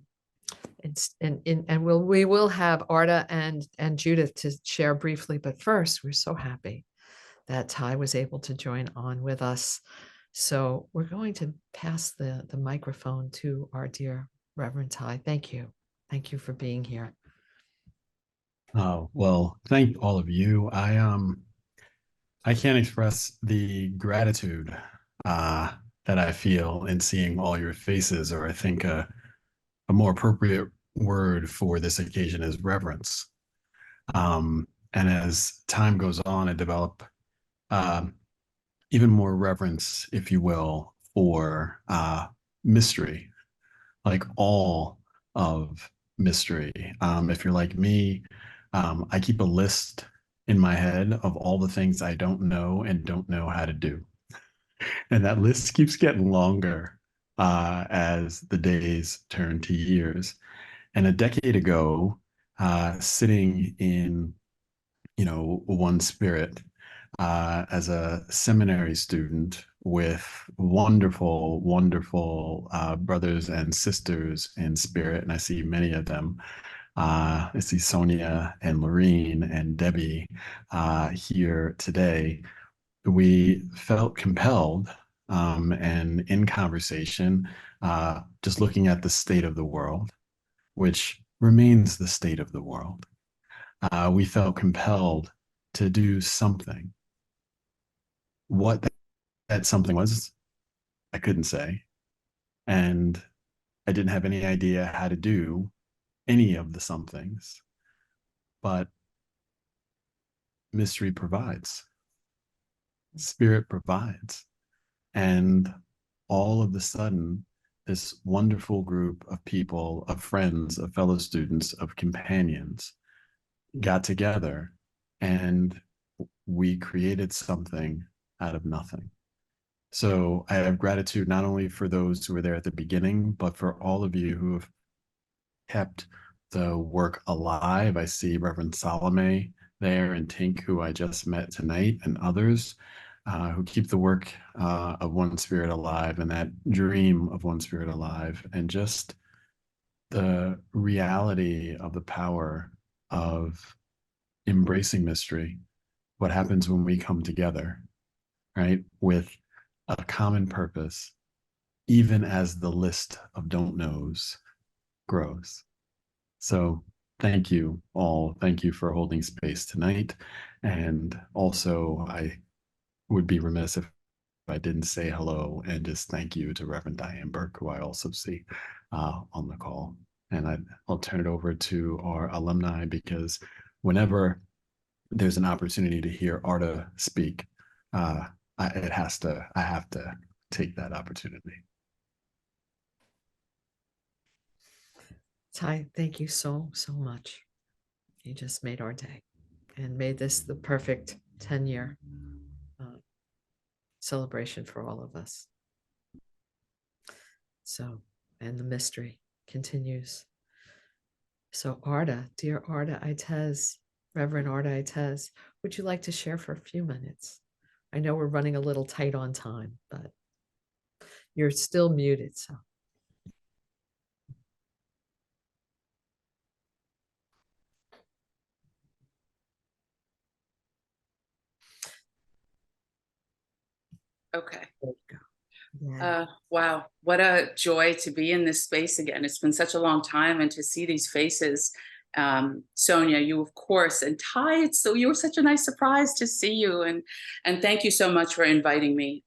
we will have Arda and Judith to share briefly. But first, we're so happy that Ty was able to join on with us. So we're going to pass the microphone to our dear Reverend Ty. Thank you. Thank you for being here. Oh, well, thank all of you. I can't express the gratitude that I feel in seeing all your faces, or I think a more appropriate word for this occasion is reverence. And as time goes on, I develop even more reverence, if you will, for mystery, like all of mystery. If you're like me, I keep a list in my head of all the things I don't know and don't know how to do. And that list keeps getting longer as the days turn to years. And a decade ago, sitting in, One Spirit, as a seminary student with wonderful, wonderful brothers and sisters in spirit, and I see many of them. I see Sonia and Lorene and Debbie here today. We felt compelled, and in conversation, just looking at the state of the world, which remains the state of the world. We felt compelled to do something. What that something was, I couldn't say. And I didn't have any idea how to do any of the somethings. But mystery provides, spirit provides. And all of a sudden, this wonderful group of people, of friends, of fellow students, of companions got together, and we created something out of nothing. So I have gratitude not only for those who were there at the beginning, but for all of you who have kept the work alive. I see Reverend Salome there, and Tink, who I just met tonight, and others who keep the work of One Spirit alive, and that dream of One Spirit alive, and just the reality of the power of embracing mystery, what happens when we come together, right, with a common purpose, even as the list of don't knows grows. So thank you all. Thank you for holding space tonight. And also, I would be remiss if I didn't say hello and just thank you to Reverend Diane Burke, who I also see on the call. And I'll turn it over to our alumni, because whenever there's an opportunity to hear Arda speak, I have to take that opportunity. Ty, thank you so much. You just made our day and made this the perfect 10-year celebration for all of us. So, and the mystery continues. So Arda, dear Arda Itez, Reverend Arda Itez, would you like to share for a few minutes? I know we're running a little tight on time, but you're still muted, so. Okay. There you go. Yeah. Wow, what a joy to be in this space again. It's been such a long time, and to see these faces. Sonia, you of course, and Ty, you were such a nice surprise to see you, and thank you so much for inviting me.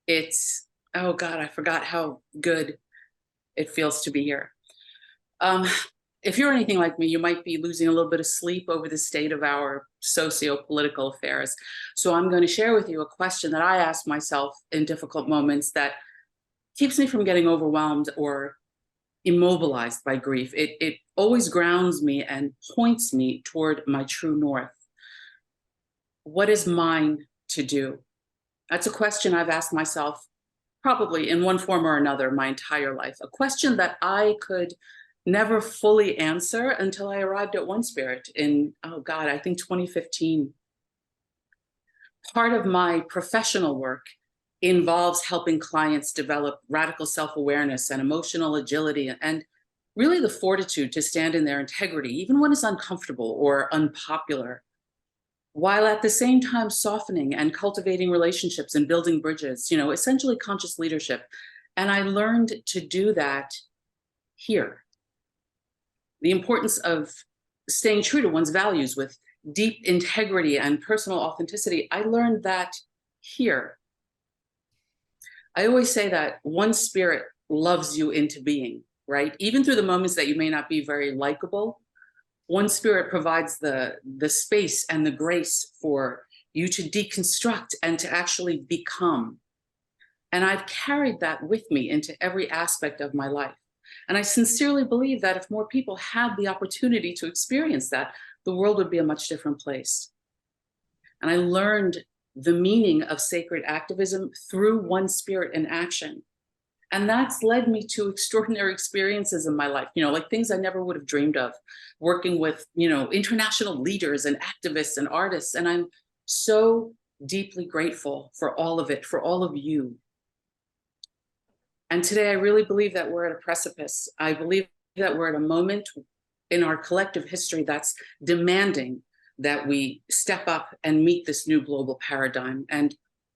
It's, oh God, I forgot how good it feels to be here. If you're anything like me, you might be losing a little bit of sleep over the state of our socio-political affairs. So I'm going to share with you a question that I ask myself in difficult moments that keeps me from getting overwhelmed or immobilized by grief. It always grounds me and points me toward my true north. What is mine to do? That's a question I've asked myself probably in one form or another my entire life. A question that I could never fully answer until I arrived at One Spirit in, oh God, I think 2015. Part of my professional work involves helping clients develop radical self-awareness and emotional agility, and really the fortitude to stand in their integrity, even when it's uncomfortable or unpopular, while at the same time softening and cultivating relationships and building bridges, essentially conscious leadership. And I learned to do that here. The importance of staying true to one's values with deep integrity and personal authenticity, I learned that here. I always say that One Spirit loves you into being, right? Even through the moments that you may not be very likable, One Spirit provides the space and the grace for you to deconstruct and to actually become. And I've carried that with me into every aspect of my life. And I sincerely believe that if more people had the opportunity to experience that, the world would be a much different place. And I learned the meaning of sacred activism through One Spirit in action. And that's led me to extraordinary experiences in my life, like things I never would have dreamed of, working with, international leaders and activists and artists. And I'm so deeply grateful for all of it, for all of you. And today I really believe that we're at a precipice. I believe that we're at a moment in our collective history that's demanding that we step up and meet this new global paradigm. And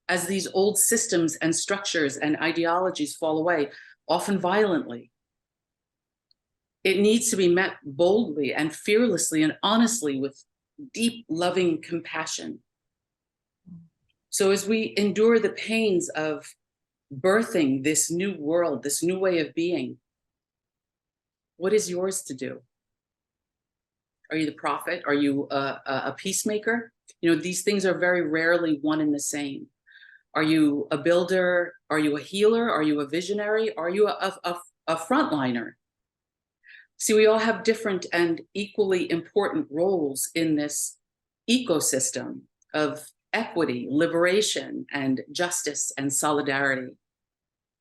as these old systems and structures and ideologies fall away, often violently, it needs to be met boldly and fearlessly and honestly with deep, loving compassion. So as we endure the pains of birthing this new world, this new way of being, what is yours to do? Are you the prophet? Are you a peacemaker? These things are very rarely one and the same. Are you a builder? Are you a healer? Are you a visionary? Are you a frontliner? See, we all have different and equally important roles in this ecosystem of equity, liberation, and justice and solidarity.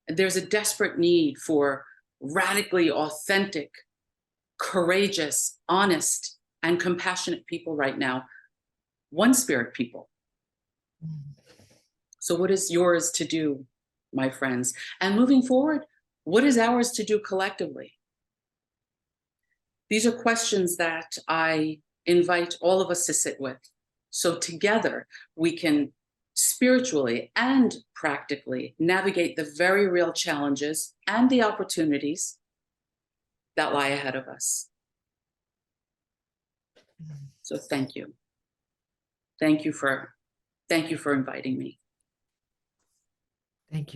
And there's a desperate need for radically authentic, courageous, honest, and compassionate people right now, one spirit people. So what is yours to do, my friends? And moving forward, what is ours to do collectively? These are questions that I invite all of us to sit with. So together we can spiritually and practically navigate the very real challenges and the opportunities that lie ahead of us. So thank you. Thank you for inviting me. Thank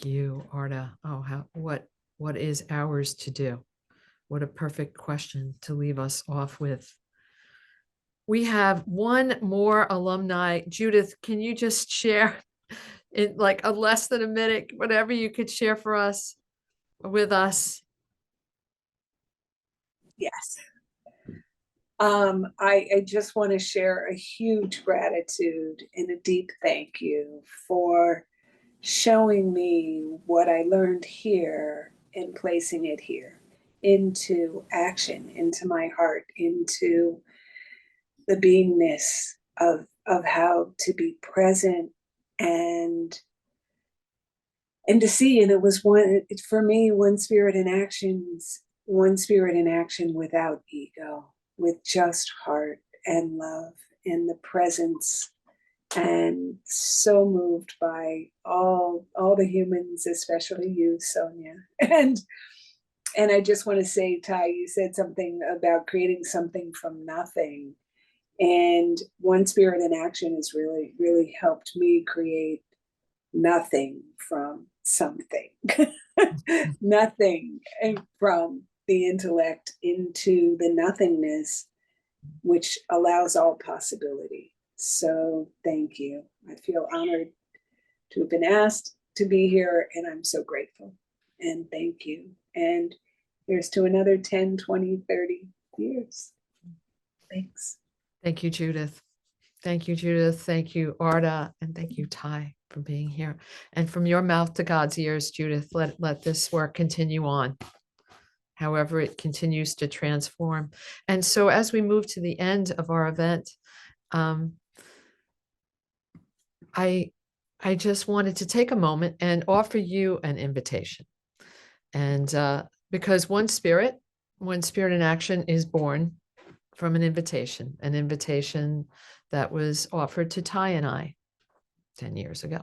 you, Arda. Oh, what is ours to do? What a perfect question to leave us off with. We have one more alumni. Judith, can you just share in like a less than a minute, whatever you could share for us, with us? Yes. I just want to share a huge gratitude and a deep thank you for showing me what I learned here and placing it here into action, into my heart, into the beingness of how to be present and to see. And it was for me, one spirit in action without ego, with just heart and love and the presence, and so moved by all the humans, especially you, Sonia. And I just want to say, Ty, you said something about creating something from nothing. And One Spirit in Action has really, really helped me create nothing from something. Nothing from the intellect into the nothingness, which allows all possibility. So thank you. I feel honored to have been asked to be here, and I'm so grateful. And thank you. And here's to another 10, 20, 30 years. Thanks. Thank you, Judith. Thank you, Judith. Thank you, Arda. And thank you, Ty, for being here. And from your mouth to God's ears, Judith, let this work continue on, however it continues to transform. And so as we move to the end of our event, I just wanted to take a moment and offer you an invitation. And because One Spirit in Action is born from an invitation that was offered to Ty and I 10 years ago.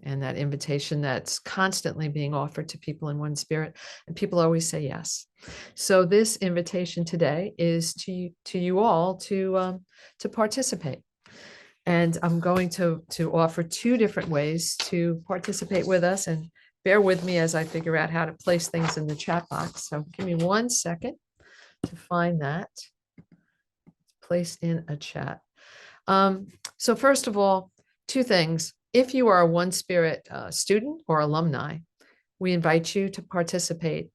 And that invitation that's constantly being offered to people in One Spirit, and people always say yes. So this invitation today is to you all to participate. And I'm going to offer two different ways to participate with us, and bear with me as I figure out how to place things in the chat box. So give me 1 second to find that. Placed in a chat. So first of all, two things. If you are a One Spirit student or alumni, we invite you to participate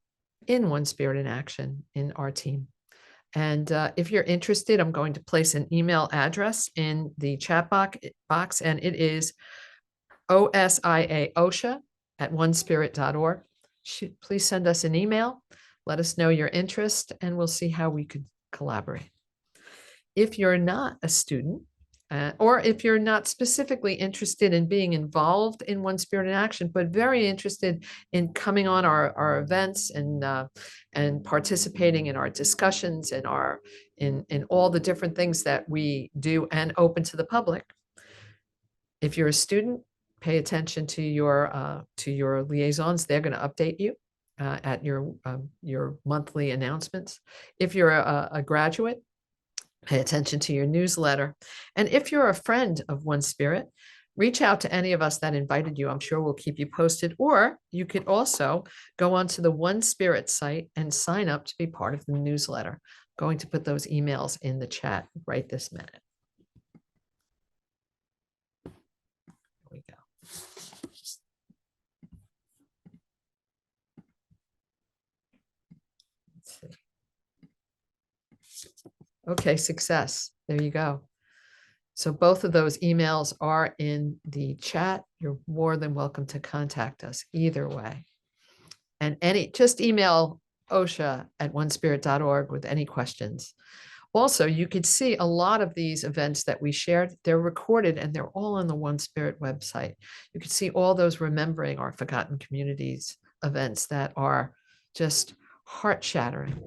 in One Spirit in Action in our team. And if you're interested, I'm going to place an email address in the chat box, and it is OSIA@onespirit.org. please send us an email. Let us know your interest, and we'll see how we could collaborate. If you're not a student, or if you're not specifically interested in being involved in One Spirit in Action, but very interested in coming on our events and participating in our discussions and in all the different things that we do and open to the public. If you're a student, pay attention to your liaisons. They're going to update you at your monthly announcements. If you're a graduate, pay attention to your newsletter. And if you're a friend of One Spirit, reach out to any of us that invited you. I'm sure we'll keep you posted. Or you could also go onto the One Spirit site and sign up to be part of the newsletter. I'm going to put those emails in the chat right this minute. There we go. Let's see. Okay, success. There you go. So both of those emails are in the chat. You're more than welcome to contact us either way. And just email osha@onespirit.org with any questions. Also, you could see a lot of these events that we shared. They're recorded and they're all on the One Spirit website. You can see all those Remembering Our Forgotten Communities events that are just heart-shattering.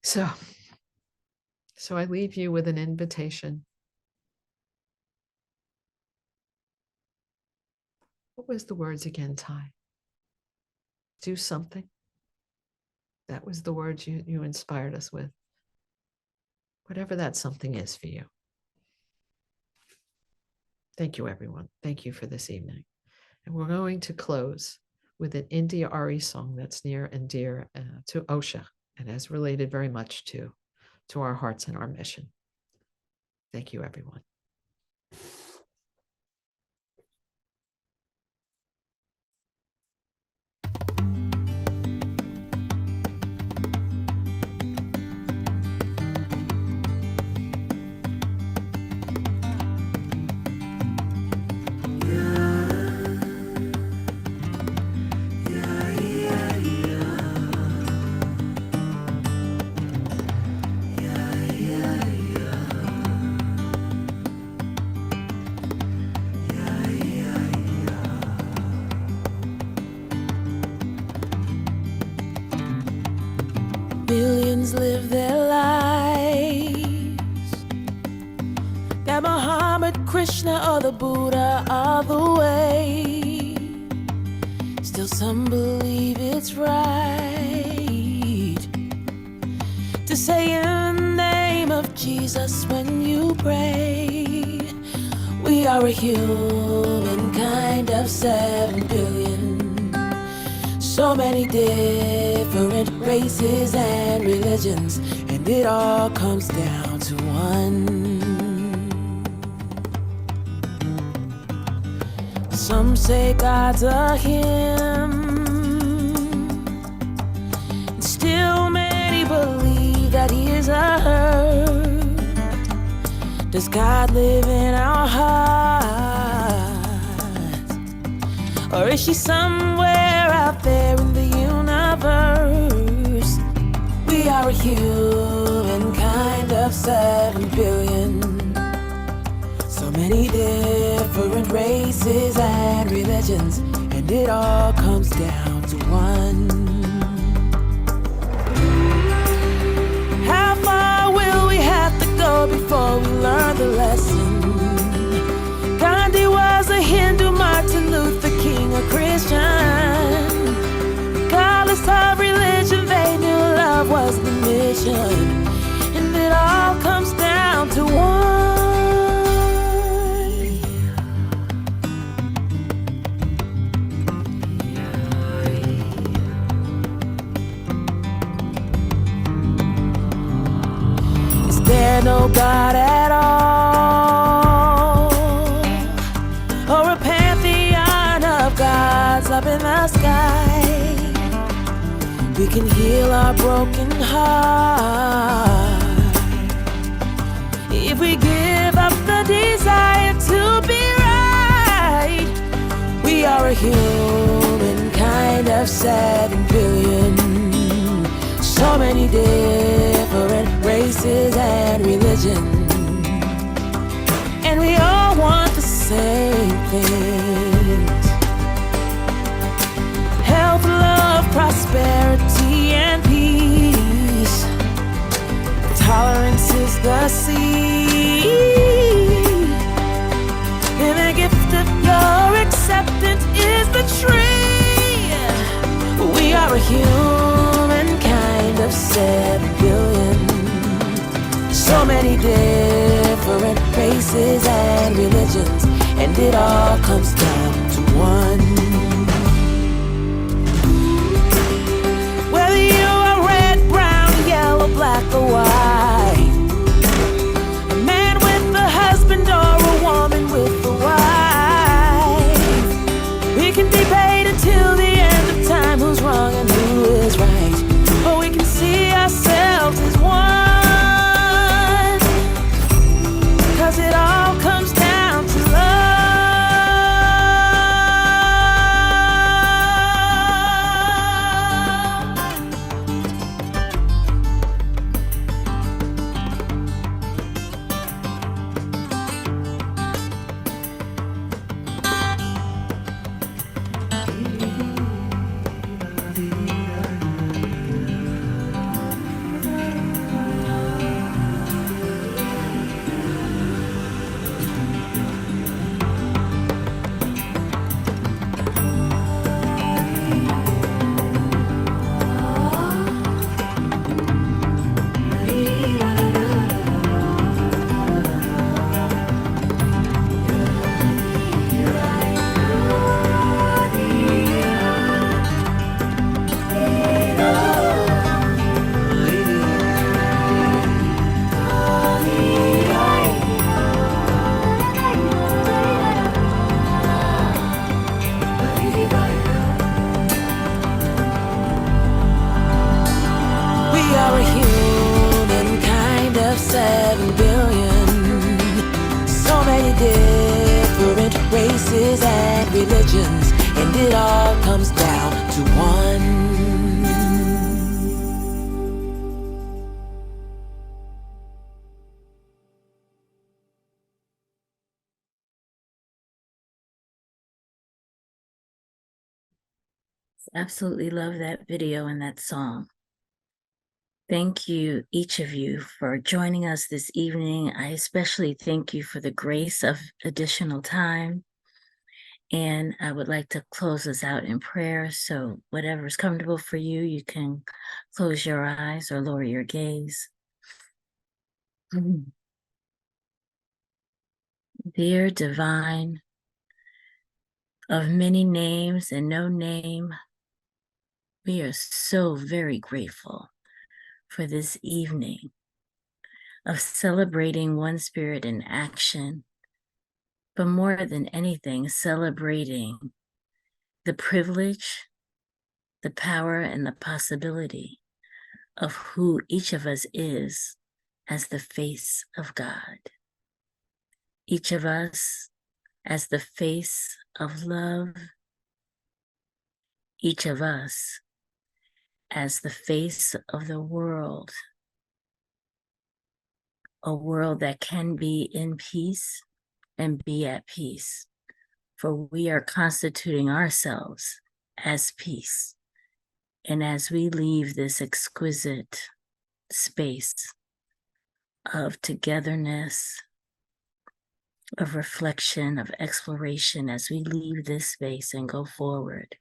So I leave you with an invitation. What was the words again, Ty? Do something. That was the words you inspired us with. Whatever that something is for you. Thank you, everyone. Thank you for this evening. And we're going to close with an India Ari song that's near and dear to Osha and has related very much to our hearts and our mission. Thank you, everyone. Billions live their lives. That Mohammed, Krishna, or the Buddha are the way. Still some believe it's right to say in the name of Jesus when you pray. We are a humankind of 7 billion. So many different races and religions, and it all comes down to one. Some say God's a him, and still many believe that he is a her. Does God live in our hearts, or is she somewhere out there in the universe? We are a humankind of 7 billion. So many different races and religions, and it all comes down to one. How far will we have to go before we learn the lesson? Gandhi was a Hindu, Martin Luther King a Christian. Regardless of religion, they knew love was the mission. And it all comes down to one. Is there no God at all? Or a pantheon of gods up in the sky? We can heal our broken heart if we give up the desire to be right. We are a humankind of of 7 billion. So many different races and religions, and we all want the same things: health, love, prosperity, and peace. Tolerance is the seed, and the gift of your acceptance is the tree. We are a humankind of 7 billion. So many different races and religions, and it all comes down to one. Whether you are red, brown, yellow, black, or white, a man with a husband or a woman with a wife, we can debate until the end of time who's wrong and who is right, or we can see ourselves as one, 'cause it all comes down to love. We are a humankind of 7 billion. So many different races and religions, and it all comes down to one. Absolutely love that video and that song. Thank you, each of you, for joining us this evening. I especially thank you for the grace of additional time. And I would like to close us out in prayer. So whatever is comfortable for you, you can close your eyes or lower your gaze. Dear Divine, of many names and no name, we are so very grateful for this evening of celebrating one spirit in action, but more than anything, celebrating the privilege, the power, and the possibility of who each of us is as the face of God. Each of us as the face of love. Each of us as the face of the world. A world that can be in peace and be at peace. For we are constituting ourselves as peace. And as we leave this exquisite space of togetherness, of reflection, of exploration, as we leave this space and go forward,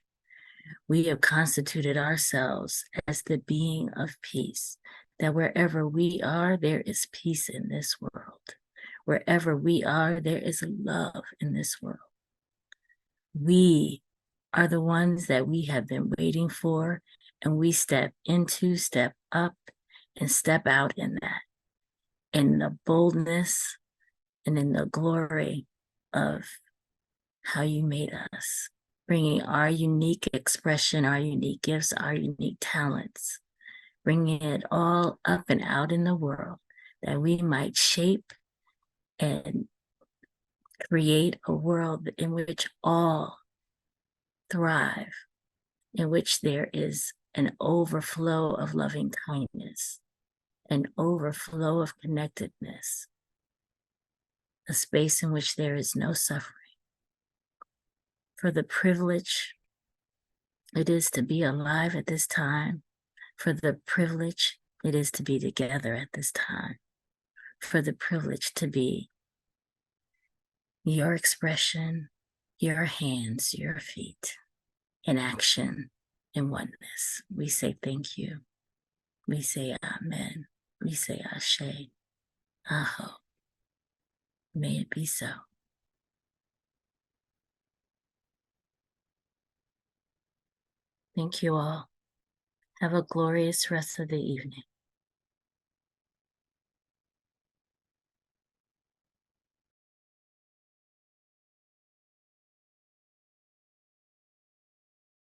we have constituted ourselves as the being of peace, that wherever we are, there is peace in this world. Wherever we are, there is love in this world. We are the ones that we have been waiting for, and we step into, step up, and step out in that, in the boldness and in the glory of how you made us, bringing our unique expression, our unique gifts, our unique talents, bringing it all up and out in the world, that we might shape and create a world in which all thrive in which there is an overflow of loving kindness, an overflow of connectedness, a space in which there is no suffering. For the privilege it is to be alive at this time, for the privilege it is to be together at this time, for the privilege to be your expression, your hands, your feet, in action, in oneness. We say thank you. We say amen. We say ashe, aho. May it be so. Thank you all. Have a glorious rest of the evening.